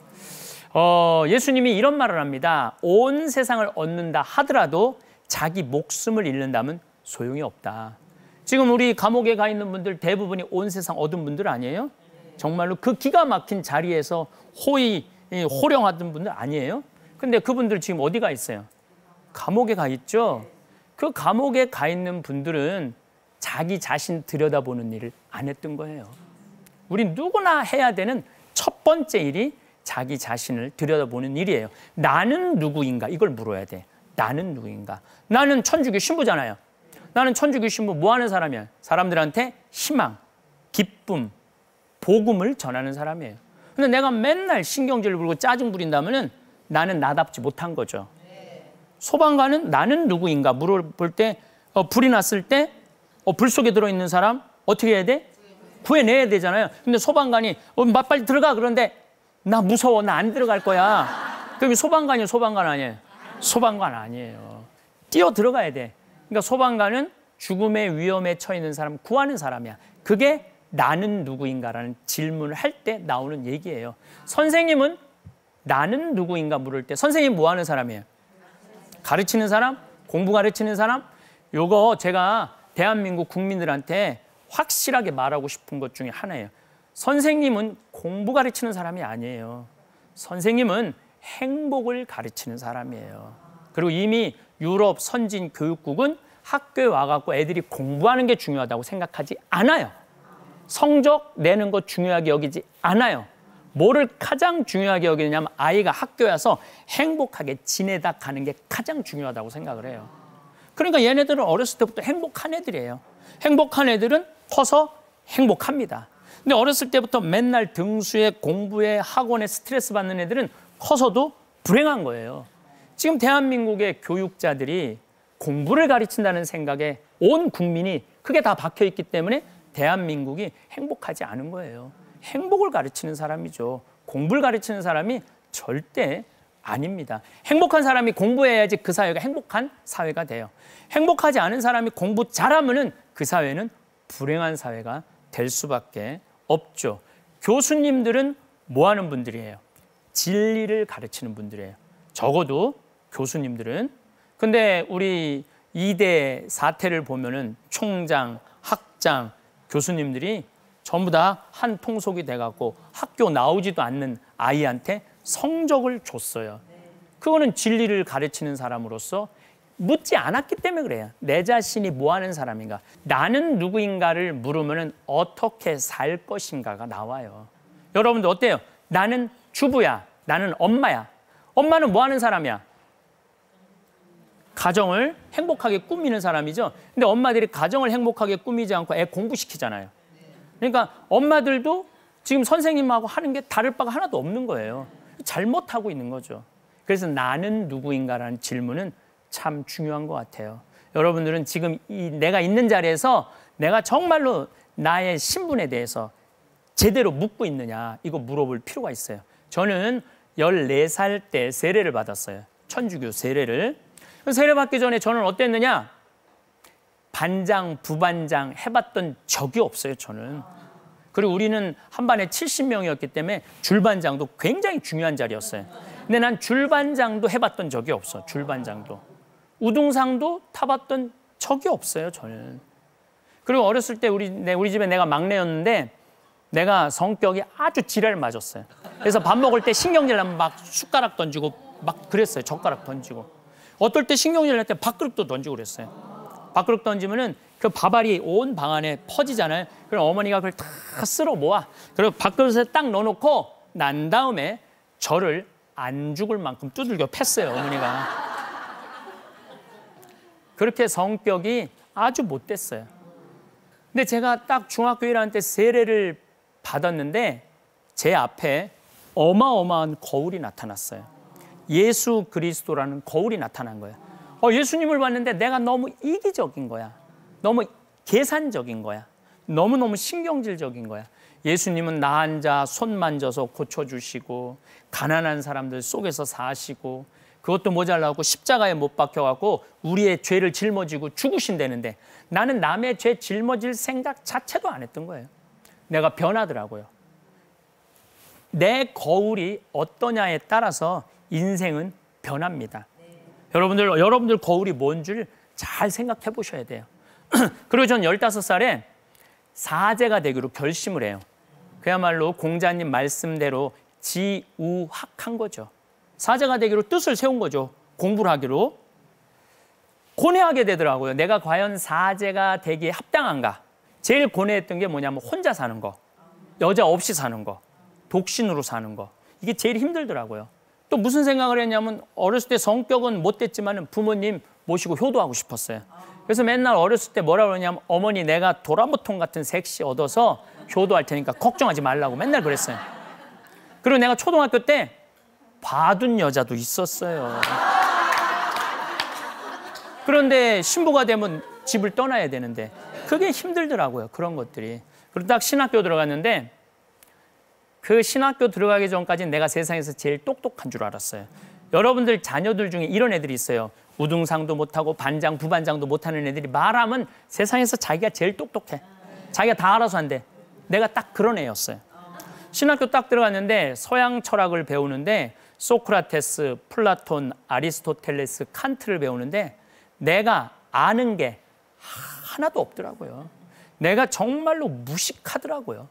예수님이 이런 말을 합니다. 온 세상을 얻는다 하더라도 자기 목숨을 잃는다면 소용이 없다. 지금 우리 감옥에 가 있는 분들 대부분이 온 세상 얻은 분들 아니에요? 정말로 그 기가 막힌 자리에서 호령하던 분들 아니에요? 근데 그분들 지금 어디 가 있어요? 감옥에 가 있죠? 그 감옥에 가 있는 분들은 자기 자신 들여다보는 일을 안 했던 거예요. 우리 누구나 해야 되는 첫 번째 일이 자기 자신을 들여다보는 일이에요. 나는 누구인가? 이걸 물어야 돼. 나는 누구인가? 나는 천주교 신부잖아요. 나는 천주교 신부 뭐 하는 사람이야? 사람들한테 희망, 기쁨, 복음을 전하는 사람이에요. 근데 내가 맨날 신경질 부리고 짜증 부린다면은 나는 나답지 못한 거죠. 소방관은 나는 누구인가 물어볼 때 불이 났을 때 불 속에 들어있는 사람 어떻게 해야 돼? 구해내야 되잖아요. 근데 소방관이 빨리 들어가 그런데 나 무서워 나 안 들어갈 거야. 그게 소방관이에요? 소방관 아니에요? 소방관 아니에요. 뛰어 들어가야 돼. 그러니까 소방관은 죽음의 위험에 처해 있는 사람 구하는 사람이야. 그게 나는 누구인가라는 질문을 할 때 나오는 얘기예요. 선생님은 나는 누구인가 물을 때 선생님 뭐 하는 사람이에요? 가르치는 사람? 공부 가르치는 사람? 요거 제가 대한민국 국민들한테 확실하게 말하고 싶은 것 중에 하나예요. 선생님은 공부 가르치는 사람이 아니에요. 선생님은 행복을 가르치는 사람이에요. 그리고 이미 유럽 선진 교육국은 학교에 와갖고 애들이 공부하는 게 중요하다고 생각하지 않아요. 성적 내는 거 중요하게 여기지 않아요. 뭐를 가장 중요하게 여기냐면 아이가 학교에 와서 행복하게 지내다 가는 게 가장 중요하다고 생각을 해요. 그러니까 얘네들은 어렸을 때부터 행복한 애들이에요. 행복한 애들은 커서 행복합니다. 근데 어렸을 때부터 맨날 등수에 공부에 학원에 스트레스 받는 애들은 커서도 불행한 거예요. 지금 대한민국의 교육자들이 공부를 가르친다는 생각에 온 국민이 그게 다 박혀 있기 때문에 대한민국이 행복하지 않은 거예요. 행복을 가르치는 사람이죠. 공부를 가르치는 사람이 절대 아닙니다. 행복한 사람이 공부해야지 그 사회가 행복한 사회가 돼요. 행복하지 않은 사람이 공부 잘하면은 그 사회는 불행한 사회가 될 수밖에 없죠. 교수님들은 뭐 하는 분들이에요? 진리를 가르치는 분들이에요. 적어도 교수님들은. 근데 우리 2대 사태를 보면은 총장, 학장, 교수님들이 전부 다 한 통속이 돼갖고 학교 나오지도 않는 아이한테 성적을 줬어요. 그거는 진리를 가르치는 사람으로서 묻지 않았기 때문에 그래요. 내 자신이 뭐 하는 사람인가? 나는 누구인가를 물으면 어떻게 살 것인가가 나와요. 여러분들 어때요? 나는 주부야. 나는 엄마야. 엄마는 뭐 하는 사람이야? 가정을 행복하게 꾸미는 사람이죠. 근데 엄마들이 가정을 행복하게 꾸미지 않고 애 공부시키잖아요. 그러니까 엄마들도 지금 선생님하고 하는 게 다를 바가 하나도 없는 거예요. 잘못하고 있는 거죠. 그래서 나는 누구인가라는 질문은 참 중요한 것 같아요. 여러분들은 지금 내가 있는 자리에서 내가 정말로 나의 신분에 대해서 제대로 묻고 있느냐 이거 물어볼 필요가 있어요. 저는 14살 때 세례를 받았어요. 천주교 세례를. 세례 받기 전에 저는 어땠느냐? 반장, 부반장 해봤던 적이 없어요, 저는. 그리고 우리는 한 반에 70명이었기 때문에 줄반장도 굉장히 중요한 자리였어요. 근데 난 줄반장도 해봤던 적이 없어, 줄반장도. 우등상도 타봤던 적이 없어요, 저는. 그리고 어렸을 때 우리 집에 내가 막내였는데 내가 성격이 아주 지랄 맞았어요. 그래서 밥 먹을 때 신경질 나면 막 숟가락 던지고 막 그랬어요. 젓가락 던지고. 어떨 때 신경질 날 때 밥그릇도 던지고 그랬어요. 밥그릇 던지면은 그 밥알이 온 방 안에 퍼지잖아요. 그럼 어머니가 그걸 다 쓸어 모아. 그리고 밥그릇에 딱 넣어놓고 난 다음에 저를 안 죽을 만큼 두들겨 팼어요, 어머니가. 그렇게 성격이 아주 못됐어요. 근데 제가 딱 중학교 1학년 때 세례를 받았는데 제 앞에 어마어마한 거울이 나타났어요. 예수 그리스도라는 거울이 나타난 거예요. 예수님을 봤는데 내가 너무 이기적인 거야. 너무 계산적인 거야. 너무너무 신경질적인 거야. 예수님은 나 앉아 손 만져서 고쳐주시고 가난한 사람들 속에서 사시고 그것도 모자라고 십자가에 못 박혀갖고 우리의 죄를 짊어지고 죽으신다는데 나는 남의 죄 짊어질 생각 자체도 안 했던 거예요. 내가 변하더라고요. 내 거울이 어떠냐에 따라서 인생은 변합니다. 여러분들 거울이 뭔 줄 잘 생각해 보셔야 돼요. 그리고 전 15살에 사제가 되기로 결심을 해요. 그야말로 공자님 말씀대로 지우학한 거죠. 사제가 되기로 뜻을 세운 거죠. 공부를 하기로. 고뇌하게 되더라고요. 내가 과연 사제가 되기에 합당한가? 제일 고뇌했던 게 뭐냐면 혼자 사는 거, 여자 없이 사는 거, 독신으로 사는 거. 이게 제일 힘들더라고요. 또 무슨 생각을 했냐면 어렸을 때 성격은 못됐지만 부모님 모시고 효도하고 싶었어요. 그래서 맨날 어렸을 때 뭐라 그러냐면 어머니 내가 도라모통 같은 색시 얻어서 효도할 테니까 걱정하지 말라고 맨날 그랬어요. 그리고 내가 초등학교 때 봐둔 여자도 있었어요. 그런데 신부가 되면 집을 떠나야 되는데 그게 힘들더라고요. 그런 것들이. 그리고 딱 신학교 들어갔는데 그 신학교 들어가기 전까지는 내가 세상에서 제일 똑똑한 줄 알았어요. 여러분들 자녀들 중에 이런 애들이 있어요. 우등상도 못하고 반장, 부반장도 못하는 애들이 말하면 세상에서 자기가 제일 똑똑해. 자기가 다 알아서 한대. 내가 딱 그런 애였어요. 신학교 딱 들어갔는데 서양 철학을 배우는데 소크라테스, 플라톤, 아리스토텔레스, 칸트를 배우는데 내가 아는 게 하나도 없더라고요. 내가 정말로 무식하더라고요.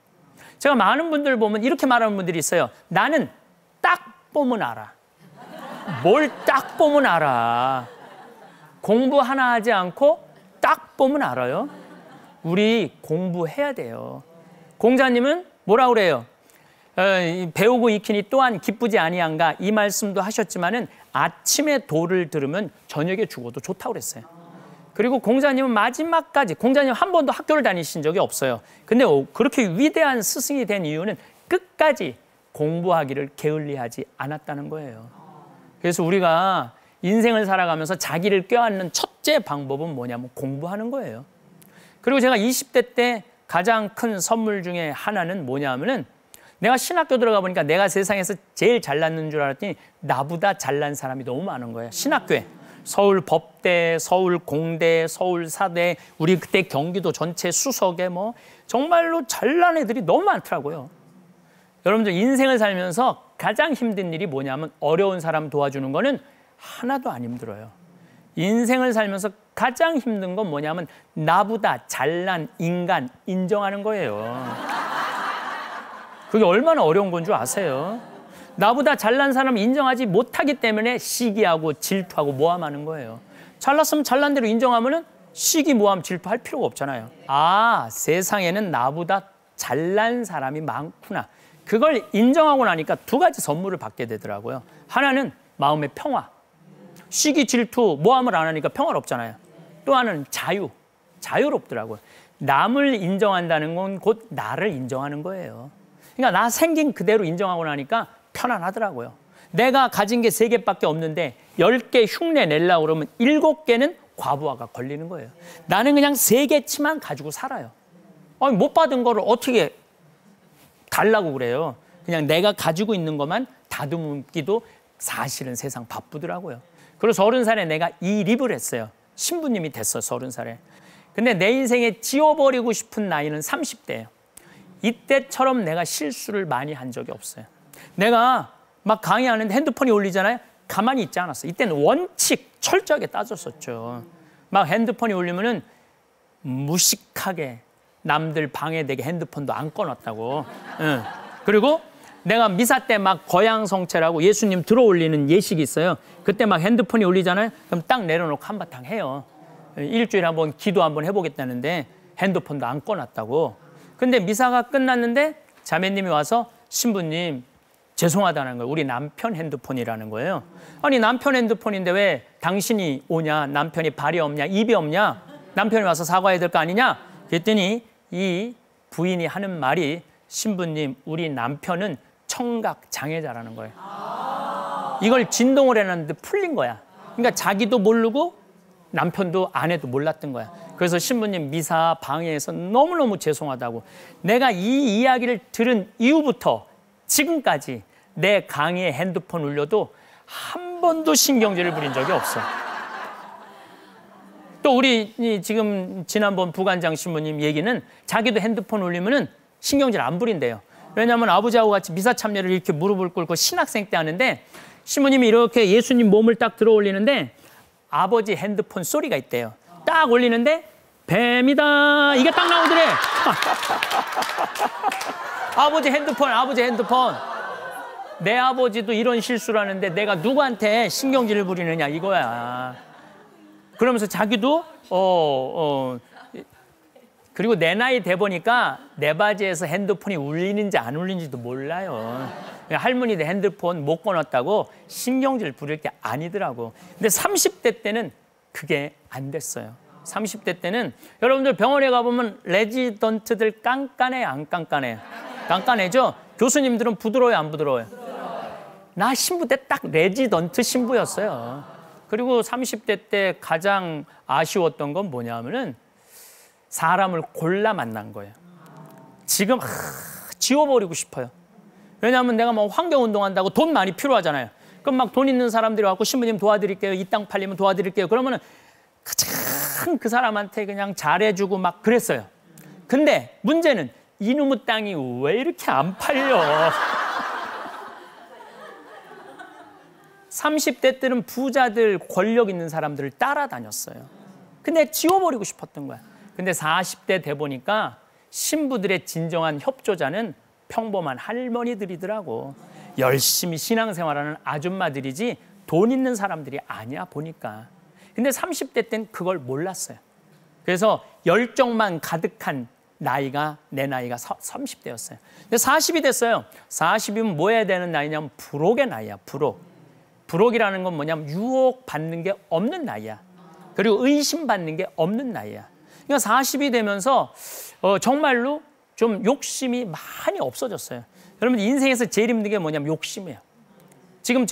제가 많은 분들 보면 이렇게 말하는 분들이 있어요. 나는 딱 보면 알아. 뭘 딱 보면 알아. 공부 하나 하지 않고 딱 보면 알아요. 우리 공부해야 돼요. 공자님은 뭐라 그래요? 배우고 익히니 또한 기쁘지 아니한가 이 말씀도 하셨지만은 아침에 도를 들으면 저녁에 죽어도 좋다고 그랬어요. 그리고 공자님은 마지막까지 공자님 한 번도 학교를 다니신 적이 없어요. 근데 그렇게 위대한 스승이 된 이유는 끝까지 공부하기를 게을리하지 않았다는 거예요. 그래서 우리가 인생을 살아가면서 자기를 껴안는 첫째 방법은 뭐냐면 공부하는 거예요. 그리고 제가 20대 때 가장 큰 선물 중에 하나는 뭐냐면은 내가 신학교 들어가 보니까 내가 세상에서 제일 잘났는 줄 알았더니 나보다 잘난 사람이 너무 많은 거예요. 신학교에. 서울 법대, 서울 공대, 서울 사대, 우리 그때 경기도 전체 수석에 뭐 정말로 잘난 애들이 너무 많더라고요. 여러분들 인생을 살면서 가장 힘든 일이 뭐냐면 어려운 사람 도와주는 거는 하나도 안 힘들어요. 인생을 살면서 가장 힘든 건 뭐냐면 나보다 잘난 인간 인정하는 거예요. 그게 얼마나 어려운 건 줄 아세요? 나보다 잘난 사람 인정하지 못하기 때문에 시기하고 질투하고 모함하는 거예요. 잘났으면 잘난 대로 인정하면은 시기, 모함, 질투할 필요가 없잖아요. 아, 세상에는 나보다 잘난 사람이 많구나. 그걸 인정하고 나니까 두 가지 선물을 받게 되더라고요. 하나는 마음의 평화. 시기, 질투, 모함을 안 하니까 평화롭잖아요. 또 하나는 자유. 자유롭더라고요. 남을 인정한다는 건 곧 나를 인정하는 거예요. 그러니까 나 생긴 그대로 인정하고 나니까 편안하더라고요. 내가 가진 게 3개밖에 없는데 10개 흉내 내려고 그러면 7개는 과부하가 걸리는 거예요. 나는 그냥 3개치만 가지고 살아요. 아니, 못 받은 거를 어떻게 달라고 그래요. 그냥 내가 가지고 있는 것만 다듬기도 사실은 세상 바쁘더라고요. 그래서 30살에 내가 이립을 했어요. 신부님이 됐어, 30살에. 근데 내 인생에 지워버리고 싶은 나이는 30대예요. 이때처럼 내가 실수를 많이 한 적이 없어요. 내가 막 강의하는데 핸드폰이 울리잖아요. 가만히 있지 않았어요. 이때는 원칙 철저하게 따졌었죠. 막 핸드폰이 울리면은 무식하게 남들 방해되게 핸드폰도 안 꺼놨다고. 응. 그리고 내가 미사 때 막 거양성체라고 예수님 들어올리는 예식이 있어요. 그때 막 핸드폰이 울리잖아요. 그럼 딱 내려놓고 한바탕 해요. 일주일에 한번 기도 한번 해보겠다는데 핸드폰도 안 꺼놨다고. 근데 미사가 끝났는데 자매님이 와서 신부님 죄송하다는 거예요. 우리 남편 핸드폰이라는 거예요. 아니 남편 핸드폰인데 왜 당신이 오냐? 남편이 발이 없냐? 입이 없냐? 남편이 와서 사과해야 될 거 아니냐? 그랬더니 이 부인이 하는 말이 신부님 우리 남편은 청각 장애자라는 거예요. 이걸 진동을 해놨는데 풀린 거야. 그러니까 자기도 모르고 남편도 아내도 몰랐던 거야. 그래서 신부님 미사 방해해서 너무너무 죄송하다고. 내가 이 이야기를 들은 이후부터 지금까지 내 강의에 핸드폰 울려도 한 번도 신경질을 부린 적이 없어. 또 우리 지금 지난번 부관장 신부님 얘기는 자기도 핸드폰 울리면은 신경질 안 부린대요. 왜냐하면 아버지하고 같이 미사 참여를 이렇게 무릎을 꿇고 신학생 때 하는데 신부님이 이렇게 예수님 몸을 딱 들어 올리는데 아버지 핸드폰 소리가 있대요. 딱 올리는데 뱀이다 이게 딱 나오더래. 아버지 핸드폰. 내 아버지도 이런 실수를 하는데 내가 누구한테 신경질을 부리느냐 이거야. 그러면서 자기도 그리고 내 나이 돼 보니까 내 바지에서 핸드폰이 울리는지 안 울리는지도 몰라요. 할머니들 핸드폰 못 꺼놨다고 신경질 부릴 게 아니더라고. 근데 30대 때는 그게 안 됐어요. 30대 때는 여러분들 병원에 가보면 레지던트들 깐깐해 안 깐깐해? 깐깐해죠? 교수님들은 부드러워요 안 부드러워요? 나 신부 때 딱 레지던트 신부였어요. 그리고 30대 때 가장 아쉬웠던 건 뭐냐면은 사람을 골라 만난 거예요. 지금 지워버리고 싶어요. 왜냐하면 내가 뭐 환경운동한다고 돈 많이 필요하잖아요. 그럼 막 돈 있는 사람들이 와서 신부님 도와드릴게요. 이 땅 팔리면 도와드릴게요. 그러면은 가장 그 사람한테 그냥 잘해주고 막 그랬어요. 근데 문제는 이놈의 땅이 왜 이렇게 안 팔려? 30대 때는 부자들, 권력 있는 사람들을 따라다녔어요. 근데 지워버리고 싶었던 거야. 근데 40대 돼 보니까 신부들의 진정한 협조자는 평범한 할머니들이더라고. 열심히 신앙생활하는 아줌마들이지 돈 있는 사람들이 아니야 보니까. 근데 30대 땐 그걸 몰랐어요. 그래서 열정만 가득한 나이가 내 나이가 30대였어요. 근데 40이 됐어요. 40이면 뭐 해야 되는 나이냐면 불혹의 나이야. 불혹이라는 건 뭐냐면 유혹받는 게 없는 나이야. 그리고 의심받는 게 없는 나이야. 그러니까 40이 되면서 정말로 좀 욕심이 많이 없어졌어요. 여러분 인생에서 제일 힘든 게 뭐냐면 욕심이에요. 지금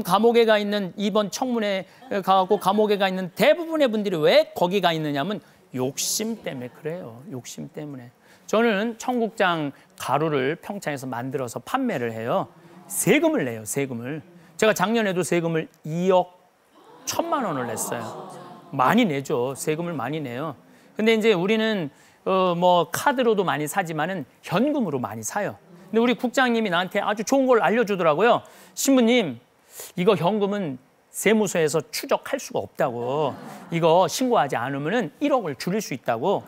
감옥에 가 있는 이번 청문회 가고 감옥에 가 있는 대부분의 분들이 왜 거기 가 있느냐면 욕심 때문에 그래요. 욕심 때문에. 저는 청국장 가루를 평창에서 만들어서 판매를 해요. 세금을 내요. 세금을. 제가 작년에도 세금을 2억 1천만 원을 냈어요. 많이 내죠. 세금을 많이 내요. 근데 이제 우리는 뭐 카드로도 많이 사지만은 현금으로 많이 사요. 근데 우리 국장님이 나한테 아주 좋은 걸 알려주더라고요. 신부님, 이거 현금은 세무서에서 추적할 수가 없다고. 이거 신고하지 않으면은 1억을 줄일 수 있다고.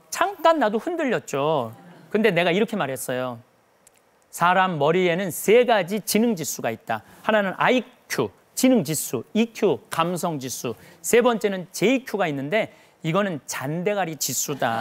잠깐 나도 흔들렸죠. 근데 내가 이렇게 말했어요. 사람 머리에는 3가지 지능지수가 있다. 하나는 IQ, 지능지수, EQ, 감성지수. 3번째는 JQ가 있는데 이거는 잔대가리 지수다.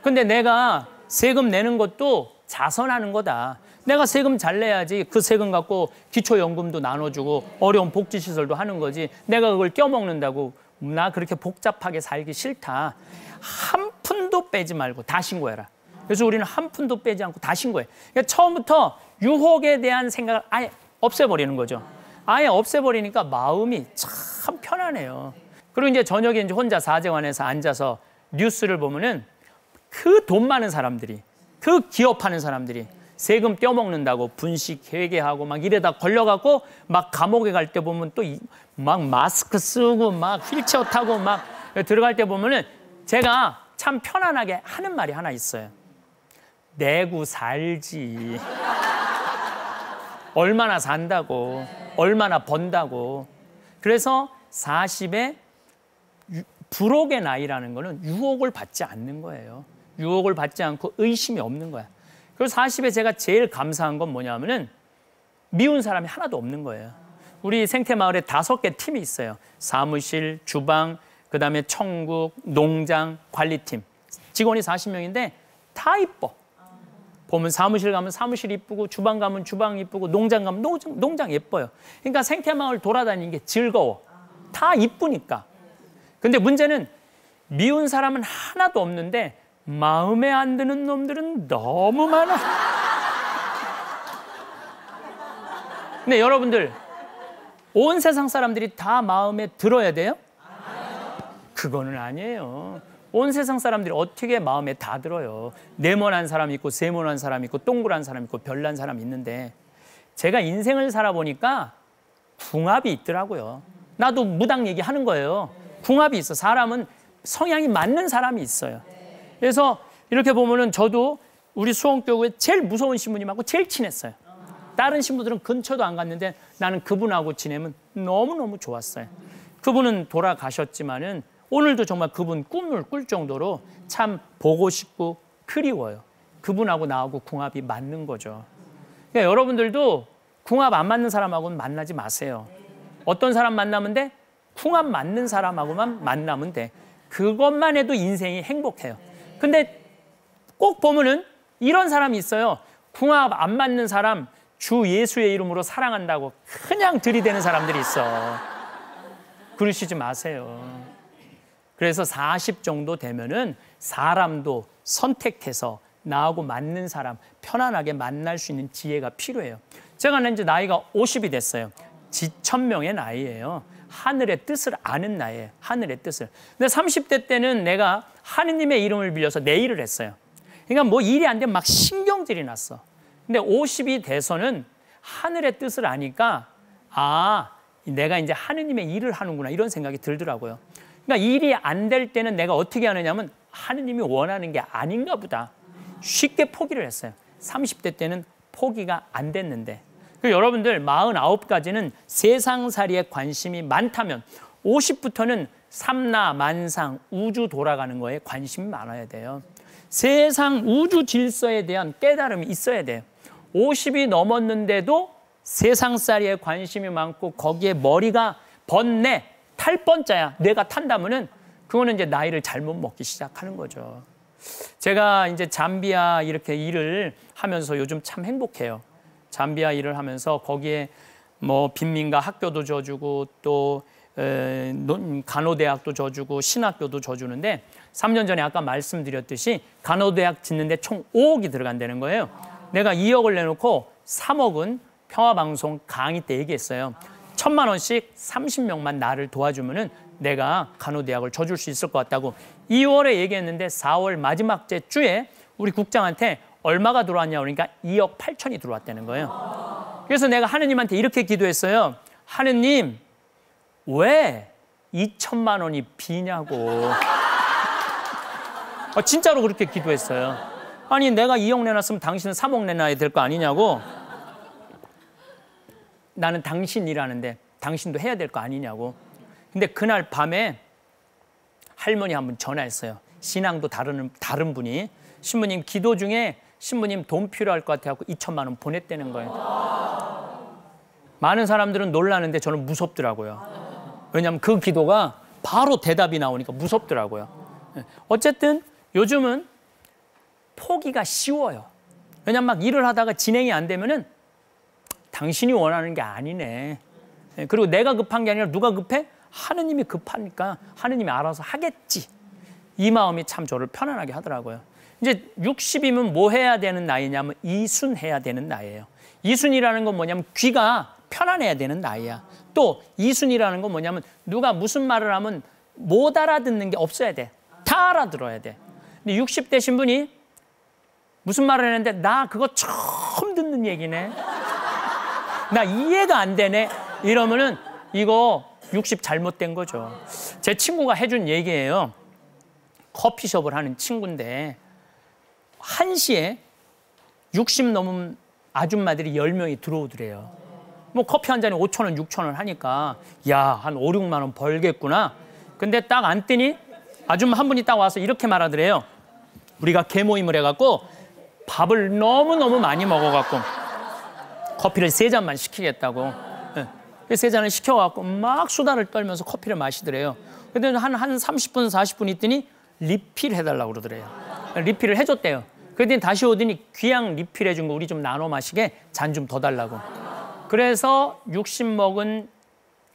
근데 내가 세금 내는 것도 자선하는 거다. 내가 세금 잘 내야지 그 세금 갖고 기초연금도 나눠주고 어려운 복지시설도 하는 거지. 내가 그걸 껴먹는다고 나 그렇게 복잡하게 살기 싫다. 한 푼도 빼지 말고 다 신고해라. 그래서 우리는 한 푼도 빼지 않고 다 신고해. 그러니까 처음부터 유혹에 대한 생각을 아예 없애버리는 거죠. 아예 없애버리니까 마음이 참 편안해요. 그리고 이제 저녁에 이제 혼자 사제관에서 앉아서 뉴스를 보면은 그 돈 많은 사람들이, 그 기업하는 사람들이 세금 떼어먹는다고 분식 회계하고 막 이래다 걸려갖고 막 감옥에 갈 때 보면 또 막 마스크 쓰고 막 휠체어 타고 막 들어갈 때 보면은 제가 참 편안하게 하는 말이 하나 있어요. 내고 살지. 얼마나 산다고, 얼마나 번다고. 그래서 40에 불혹의 나이라는 거는 유혹을 받지 않는 거예요. 유혹을 받지 않고 의심이 없는 거야. 그리고 40에 제가 제일 감사한 건 뭐냐면은 미운 사람이 하나도 없는 거예요. 우리 생태마을에 5개 팀이 있어요. 사무실, 주방, 그다음에 천국, 농장, 관리팀. 직원이 40명인데 다 이뻐. 보면 사무실 가면 사무실 이쁘고, 주방 가면 주방 이쁘고, 농장 가면 농장 예뻐요. 그러니까 생태마을 돌아다니는 게 즐거워. 다 이쁘니까. 근데 문제는 미운 사람은 하나도 없는데 마음에 안 드는 놈들은 너무 많아. 근데 여러분들, 온 세상 사람들이 다 마음에 들어야 돼요? 그거는 아니에요. 온 세상 사람들이 어떻게 마음에 다 들어요. 네모난 사람 있고 세모난 사람 있고 동그란 사람 있고 별난 사람 있는데, 제가 인생을 살아보니까 궁합이 있더라고요. 나도 무당 얘기하는 거예요. 궁합이 있어. 사람은 성향이 맞는 사람이 있어요. 그래서 이렇게 보면은 저도 우리 수원교회 제일 무서운 신부님하고 제일 친했어요. 다른 신부들은 근처도 안 갔는데 나는 그분하고 지내면 너무너무 좋았어요. 그분은 돌아가셨지만은 오늘도 정말 그분 꿈을 꿀 정도로 참 보고 싶고 그리워요. 그분하고 나하고 궁합이 맞는 거죠. 그러니까 여러분들도 궁합 안 맞는 사람하고는 만나지 마세요. 어떤 사람 만나면 돼? 궁합 맞는 사람하고만 만나면 돼. 그것만 해도 인생이 행복해요. 근데 꼭 보면은 이런 사람이 있어요. 궁합 안 맞는 사람, 주 예수의 이름으로 사랑한다고 그냥 들이대는 사람들이 있어. 그러시지 마세요. 그래서 40 정도 되면은 사람도 선택해서 나하고 맞는 사람 편안하게 만날 수 있는 지혜가 필요해요. 제가 이제 나이가 50이 됐어요. 지천명의 나이예요. 하늘의 뜻을 아는 나이예요. 하늘의 뜻을. 근데 30대 때는 내가 하느님의 이름을 빌려서 내 일을 했어요. 그러니까 뭐 일이 안 되면 막 신경질이 났어. 근데 50이 돼서는 하늘의 뜻을 아니까, 아, 내가 이제 하느님의 일을 하는구나, 이런 생각이 들더라고요. 그러니까 일이 안 될 때는 내가 어떻게 하느냐면 하느님이 원하는 게 아닌가 보다. 쉽게 포기를 했어요. 30대 때는 포기가 안 됐는데. 여러분들 49까지는 세상살이에 관심이 많다면 50부터는 삼라, 만상, 우주 돌아가는 거에 관심이 많아야 돼요. 세상 우주 질서에 대한 깨달음이 있어야 돼요. 50이 넘었는데도 세상살이에 관심이 많고 거기에 머리가 번뇌, 탈번자야, 뇌가 탄다면은 그거는 이제 나이를 잘못 먹기 시작하는 거죠. 제가 이제 잠비아 이렇게 일을 하면서 요즘 참 행복해요. 잠비아 일을 하면서 거기에 뭐 빈민가 학교도 줘주고 또 간호대학도 줘주고 신학교도 줘주는데 3년 전에 아까 말씀드렸듯이 간호대학 짓는데 총 5억이 들어간다는 거예요. 내가 2억을 내놓고 3억은 평화방송 강의 때 얘기했어요. 1,000만 원씩 30명만 나를 도와주면은 내가 간호대학을 줘줄 수 있을 것 같다고 2월에 얘기했는데 4월 마지막 주에 우리 국장한테 얼마가 들어왔냐 그러니까 2억 8천이 들어왔다는 거예요. 그래서 내가 하느님한테 이렇게 기도했어요. 하느님, 왜 2천만 원이 비냐고. 진짜로 그렇게 기도했어요. 아니 내가 2억 내놨으면 당신은 3억 내놔야 될 거 아니냐고. 나는 당신 일하는데 당신도 해야 될 거 아니냐고. 근데 그날 밤에 할머니 한 분 전화했어요. 신앙도 다른 분이. 신부님 기도 중에 신부님 돈 필요할 것 같아서 2천만 원 보냈다는 거예요. 많은 사람들은 놀라는데 저는 무섭더라고요. 왜냐하면 그 기도가 바로 대답이 나오니까 무섭더라고요. 어쨌든 요즘은 포기가 쉬워요. 왜냐하면 막 일을 하다가 진행이 안 되면은 당신이 원하는 게 아니네. 그리고 내가 급한 게 아니라 누가 급해? 하느님이 급하니까 하느님이 알아서 하겠지. 이 마음이 참 저를 편안하게 하더라고요. 이제 60이면 뭐 해야 되는 나이냐면 이순해야 되는 나이예요. 이순이라는 건 뭐냐면 귀가 편안해야 되는 나이야. 또 이순이라는 건 뭐냐면 누가 무슨 말을 하면 못 알아듣는 게 없어야 돼. 다 알아들어야 돼. 근데 60 되신 분이 무슨 말을 했는데 나 그거 처음 듣는 얘기네. 나 이해가 안 되네. 이러면은 이거 60 잘못된 거죠. 제 친구가 해준 얘기예요. 커피숍을 하는 친구인데 1시에 60 넘은 아줌마들이 10명이 들어오더래요. 뭐 커피 한 잔에 5,000원, 6,000원 하니까 야, 한 5, 6만 원 벌겠구나. 근데 딱 앉더니 아줌마 한 분이 딱 와서 이렇게 말하더래요. 우리가 개모임을 해갖고 밥을 너무너무 많이 먹어갖고 커피를 3잔만 시키겠다고. 네. 3잔을 시켜갖고 막 수다를 떨면서 커피를 마시더래요. 근데 한 30분, 40분 있더니 리필 해달라고 그러더래요. 리필을 해줬대요. 그랬더니 다시 오더니 귀양 리필 해준 거 우리 좀 나눠 마시게 잔 좀 더 달라고. 그래서 60 먹은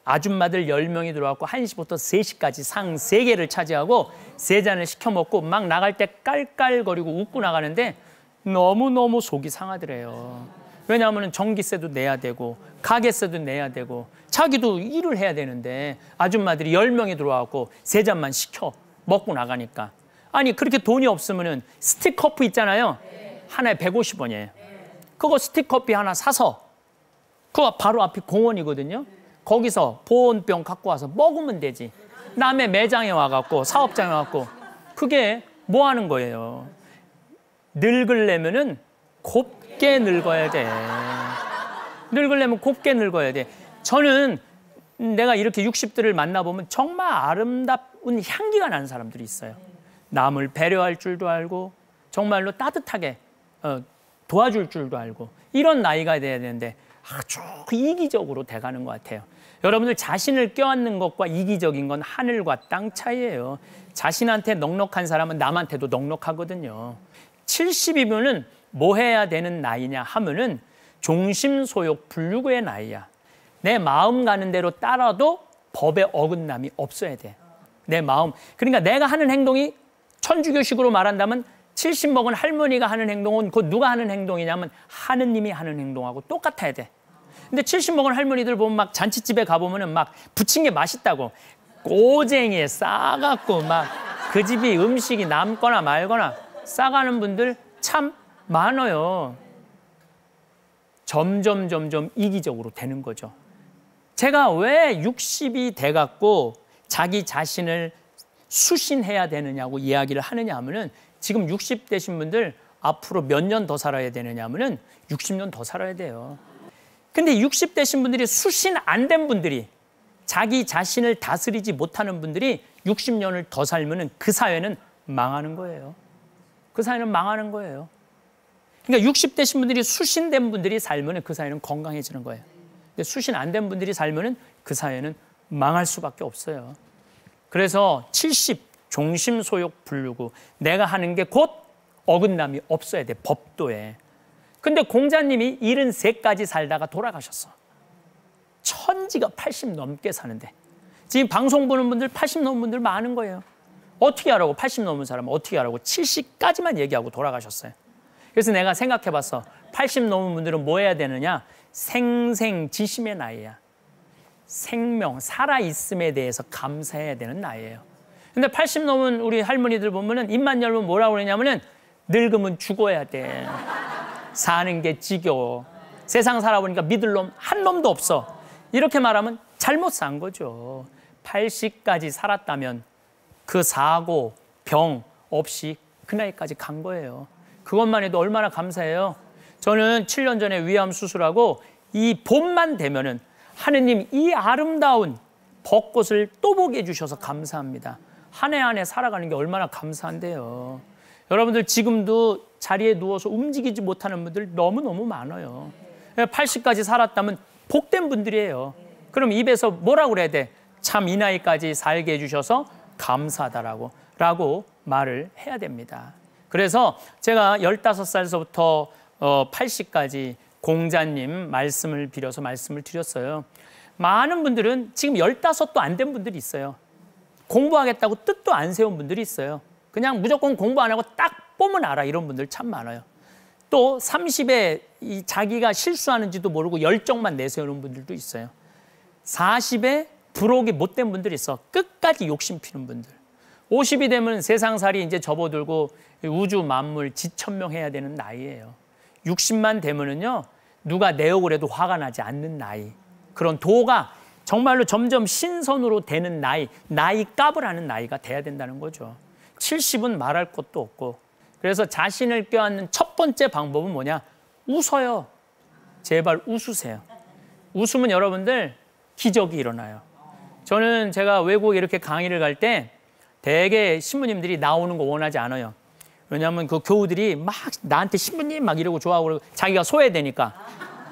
아줌마들 10명이 들어왔고 1시부터 3시까지 상 3개를 차지하고 3잔을 시켜 먹고 막 나갈 때 깔깔거리고 웃고 나가는데 너무너무 속이 상하더래요. 왜냐하면 전기세도 내야 되고 가게세도 내야 되고 자기도 일을 해야 되는데 아줌마들이 10명이 들어와갖고 3잔만 시켜 먹고 나가니까. 아니 그렇게 돈이 없으면 스틱커피 있잖아요. 하나에 150원이에요. 그거 스틱커피 하나 사서 그거 바로 앞이 공원이거든요. 거기서 보온병 갖고 와서 먹으면 되지. 남의 매장에 와갖고 사업장에 와갖고 그게 뭐 하는 거예요. 늙으려면은 곱게 늙어야 돼. 늙으려면 곱게 늙어야 돼. 저는 내가 이렇게 60대를 만나보면 정말 아름다운 향기가 나는 사람들이 있어요. 남을 배려할 줄도 알고 정말로 따뜻하게 도와줄 줄도 알고 이런 나이가 돼야 되는데 아주 이기적으로 돼가는 것 같아요. 여러분들 자신을 껴안는 것과 이기적인 건 하늘과 땅 차이예요. 자신한테 넉넉한 사람은 남한테도 넉넉하거든요. 70이면은 뭐 해야 되는 나이냐 하면은 종심소욕 불류구의 나이야. 내 마음 가는 대로 따라도 법에 어긋남이 없어야 돼. 내 마음. 그러니까 내가 하는 행동이 천주교식으로 말한다면 70 먹은 할머니가 하는 행동은 그 누가 하는 행동이냐면 하느님이 하는 행동하고 똑같아야 돼. 근데 70 먹은 할머니들 보면 막 잔치집에 가보면은 막 부친 게 맛있다고 꼬쟁이에 싸갖고 막 그 집이 음식이 남거나 말거나 싸가는 분들 참 많아요. 점점 이기적으로 되는 거죠. 제가 왜 60이 돼갖고 자기 자신을 수신해야 되느냐고 이야기를 하느냐 하면은 지금 60 되신 분들 앞으로 몇 년 더 살아야 되느냐 하면은 60년 더 살아야 돼요. 근데 60 되신 분들이 수신 안 된 분들이 자기 자신을 다스리지 못하는 분들이 60년을 더 살면은 그 사회는 망하는 거예요. 그 사회는 망하는 거예요. 그러니까 60 되신 분들이 수신된 분들이 살면은 그 사회는 건강해지는 거예요. 근데 수신 안 된 분들이 살면은 그 사회는 망할 수밖에 없어요. 그래서 70 종심소욕 불류구 내가 하는 게 곧 어긋남이 없어야 돼 법도에. 근데 공자님이 73까지 살다가 돌아가셨어. 천지가 80 넘게 사는데 지금 방송 보는 분들 80 넘은 분들 많은 거예요. 어떻게 하라고 80 넘은 사람은 어떻게 하라고 70까지만 얘기하고 돌아가셨어요. 그래서 내가 생각해봤어. 80 넘은 분들은 뭐 해야 되느냐. 생생지심의 나이야. 생명, 살아있음에 대해서 감사해야 되는 나이예요. 근데 80 넘은 우리 할머니들 보면은 입만 열면 뭐라고 그러냐면은 늙으면 죽어야 돼. 사는 게 지겨워. 세상 살아보니까 믿을 놈 한 놈도 없어. 이렇게 말하면 잘못 산 거죠. 80까지 살았다면 그 사고, 병 없이 그 나이까지 간 거예요. 그것만 해도 얼마나 감사해요. 저는 7년 전에 위암 수술하고 이 봄만 되면은 하느님 이 아름다운 벚꽃을 또 보게 해주셔서 감사합니다. 한 해 한 해 살아가는 게 얼마나 감사한데요. 여러분들 지금도 자리에 누워서 움직이지 못하는 분들 너무너무 많아요. 80까지 살았다면 복된 분들이에요. 그럼 입에서 뭐라고 그래야 돼? 참 이 나이까지 살게 해주셔서 감사하다라고 말을 해야 됩니다. 그래서 제가 15살서부터 80까지 공자님 말씀을 빌어서 말씀을 드렸어요. 많은 분들은 지금 15도 안 된 분들이 있어요. 공부하겠다고 뜻도 안 세운 분들이 있어요. 그냥 무조건 공부 안 하고 딱 보면 알아. 이런 분들 참 많아요. 또 30에 자기가 실수하는지도 모르고 열정만 내세우는 분들도 있어요. 40에 부록이 못된 분들이 있어. 끝까지 욕심 피는 분들. 50이 되면 세상살이 이제 접어들고 우주 만물 지천명해야 되는 나이예요. 60만 되면은요 누가 내 욕을 해도 화가 나지 않는 나이. 그런 도가 정말로 점점 신선으로 되는 나이 값을 하는 나이가 돼야 된다는 거죠. 70은 말할 것도 없고. 그래서 자신을 껴안는 첫 번째 방법은 뭐냐? 웃어요. 제발 웃으세요. 웃으면 여러분들 기적이 일어나요. 저는 제가 외국에 이렇게 강의를 갈 때 대개 신부님들이 나오는 거 원하지 않아요. 왜냐하면 그 교우들이 막 나한테 신부님 막 이러고 좋아하고 그러고 자기가 소외되니까.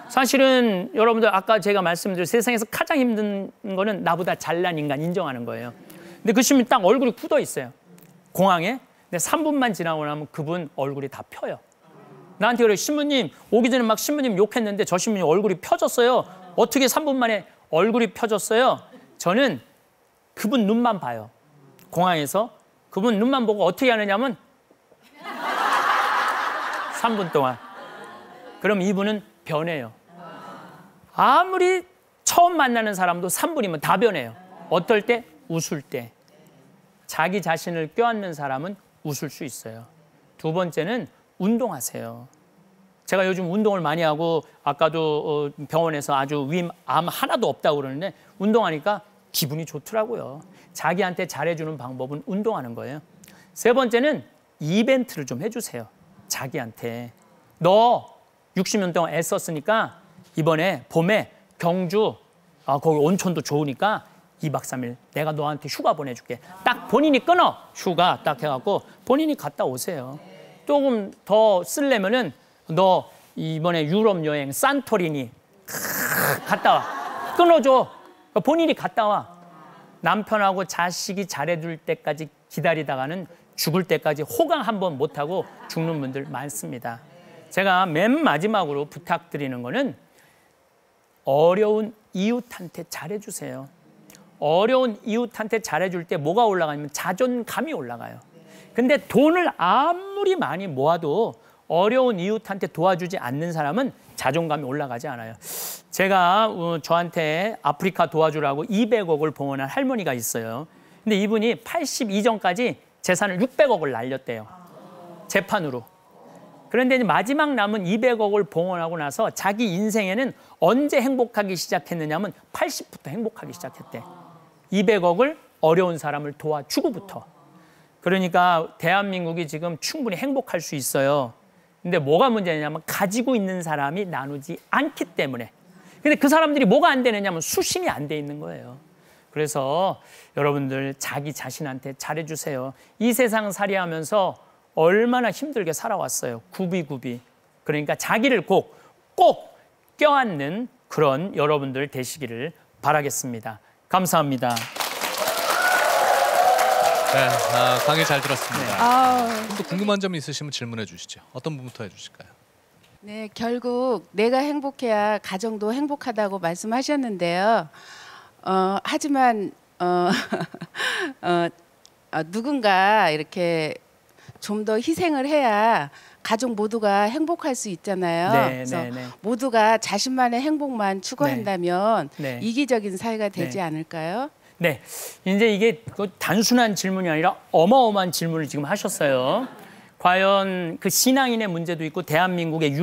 사실은 여러분들 아까 제가 말씀드린 세상에서 가장 힘든 거는 나보다 잘난 인간 인정하는 거예요. 근데 그 신부님 딱 얼굴이 굳어 있어요. 공항에. 근데 3분만 지나고 나면 그분 얼굴이 다 펴요. 나한테 그래요. 신부님 오기 전에 막 신부님 욕했는데 저 신부님 얼굴이 펴졌어요. 어떻게 3분 만에 얼굴이 펴졌어요? 저는 그분 눈만 봐요. 공항에서 그분 눈만 보고 어떻게 하느냐면 3분 동안. 그럼 이분은 변해요. 아무리 처음 만나는 사람도 3분이면 다 변해요. 어떨 때? 웃을 때. 자기 자신을 껴안는 사람은 웃을 수 있어요. 두 번째는 운동하세요. 제가 요즘 운동을 많이 하고 아까도 병원에서 아주 암 하나도 없다고 그러는데 운동하니까 기분이 좋더라고요. 자기한테 잘해주는 방법은 운동하는 거예요. 세 번째는 이벤트를 좀 해주세요. 자기한테. 너 60년 동안 애썼으니까 이번에 봄에 경주 거기 온천도 좋으니까 2박 3일 내가 너한테 휴가 보내줄게. 딱 본인이 끊어. 휴가 딱 해갖고 본인이 갔다 오세요. 조금 더 쓰려면은 너 이번에 유럽 여행 산토리니 갔다 와. 끊어줘. 본인이 갔다 와. 남편하고 자식이 잘해줄 때까지 기다리다가는 죽을 때까지 호강 한번 못하고 죽는 분들 많습니다. 제가 맨 마지막으로 부탁드리는 거는 어려운 이웃한테 잘해주세요. 어려운 이웃한테 잘해줄 때 뭐가 올라가냐면 자존감이 올라가요. 근데 돈을 아무리 많이 모아도 어려운 이웃한테 도와주지 않는 사람은 자존감이 올라가지 않아요. 제가 저한테 아프리카 도와주라고 200억을 봉헌한 할머니가 있어요. 근데 이분이 82전까지 재산을 600억을 날렸대요. 재판으로. 그런데 이제 마지막 남은 200억을 봉헌하고 나서 자기 인생에는 언제 행복하기 시작했느냐면 80부터 행복하기 시작했대. 200억을 어려운 사람을 도와주고부터. 그러니까 대한민국이 지금 충분히 행복할 수 있어요. 근데 뭐가 문제냐면 가지고 있는 사람이 나누지 않기 때문에. 근데 그 사람들이 뭐가 안 되느냐면 수신이 안 돼 있는 거예요. 그래서 여러분들 자기 자신한테 잘해주세요. 이 세상 살이하면서 얼마나 힘들게 살아왔어요. 굽이굽이. 그러니까 자기를 꼭 껴안는 그런 여러분들 되시기를 바라겠습니다. 감사합니다. 네, 강의 잘 들었습니다. 네. 또 궁금한 점 있으시면 질문해 주시죠. 어떤 부분부터 해주실까요? 네, 결국 내가 행복해야 가정도 행복하다고 말씀하셨는데요. 하지만 누군가 이렇게 좀 더 희생을 해야 가족 모두가 행복할 수 있잖아요. 네, 그래서 네, 네. 모두가 자신만의 행복만 추구한다면 네. 이기적인 사회가 되지 네. 않을까요? 네, 이제 이게 단순한 질문이 아니라 어마어마한 질문을 지금 하셨어요. 과연 그 신앙인의 문제도 있고 대한민국의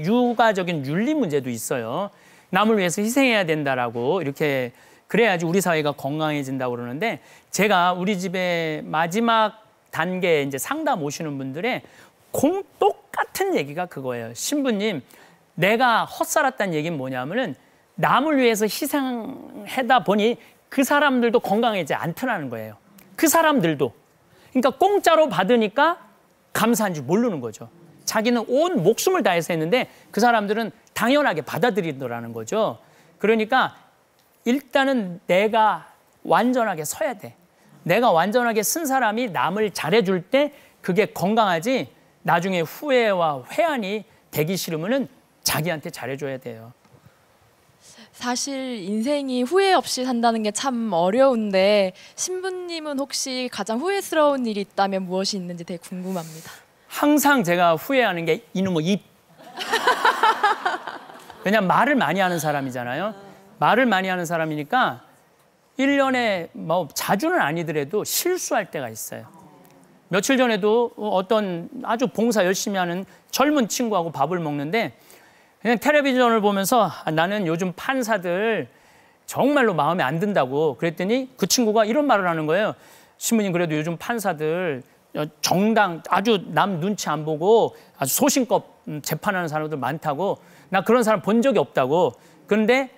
육아적인 윤리 문제도 있어요. 남을 위해서 희생해야 된다라고 이렇게 그래야지 우리 사회가 건강해진다고 그러는데 제가 우리 집에 마지막 단계 이제 상담 오시는 분들의 똑같은 얘기가 그거예요. 신부님, 내가 헛살았다는 얘기는 뭐냐면은 남을 위해서 희생하다 보니 그 사람들도 건강해지지 않더라는 거예요. 그 사람들도. 그러니까 공짜로 받으니까 감사한 줄 모르는 거죠. 자기는 온 목숨을 다해서 했는데 그 사람들은 당연하게 받아들이더라는 거죠. 그러니까 일단은 내가 완전하게 서야 돼. 내가 완전하게 쓴 사람이 남을 잘해줄 때 그게 건강하지 나중에 후회와 회한이 되기 싫으면은 자기한테 잘해줘야 돼요. 사실 인생이 후회 없이 산다는 게 참 어려운데 신부님은 혹시 가장 후회스러운 일이 있다면 무엇이 있는지 되게 궁금합니다. 항상 제가 후회하는 게 이놈의 입. 왜냐면 말을 많이 하는 사람이잖아요. 말을 많이 하는 사람이니까 1년에 뭐 자주는 아니더라도 실수할 때가 있어요. 며칠 전에도 어떤 아주 봉사 열심히 하는 젊은 친구하고 밥을 먹는데 그냥 텔레비전을 보면서 나는 요즘 판사들 정말로 마음에 안 든다고 그랬더니 그 친구가 이런 말을 하는 거예요. 신부님 그래도 요즘 판사들 정당 아주 남 눈치 안 보고 아주 소신껏 재판하는 사람들 많다고 나 그런 사람 본 적이 없다고. 그런데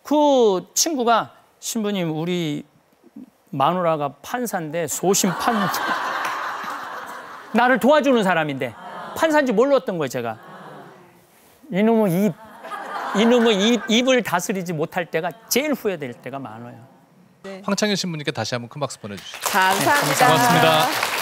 그 친구가 신부님 우리 마누라가 판사인데 소심판 나를 도와주는 사람인데 판사인지 몰랐던 거예요 제가. 이놈의 입을 다스리지 못할 때가 제일 후회될 때가 많아요. 황창현 신부님께 다시 한번 큰 박수 보내주시죠. 감사합니다. 고맙습니다.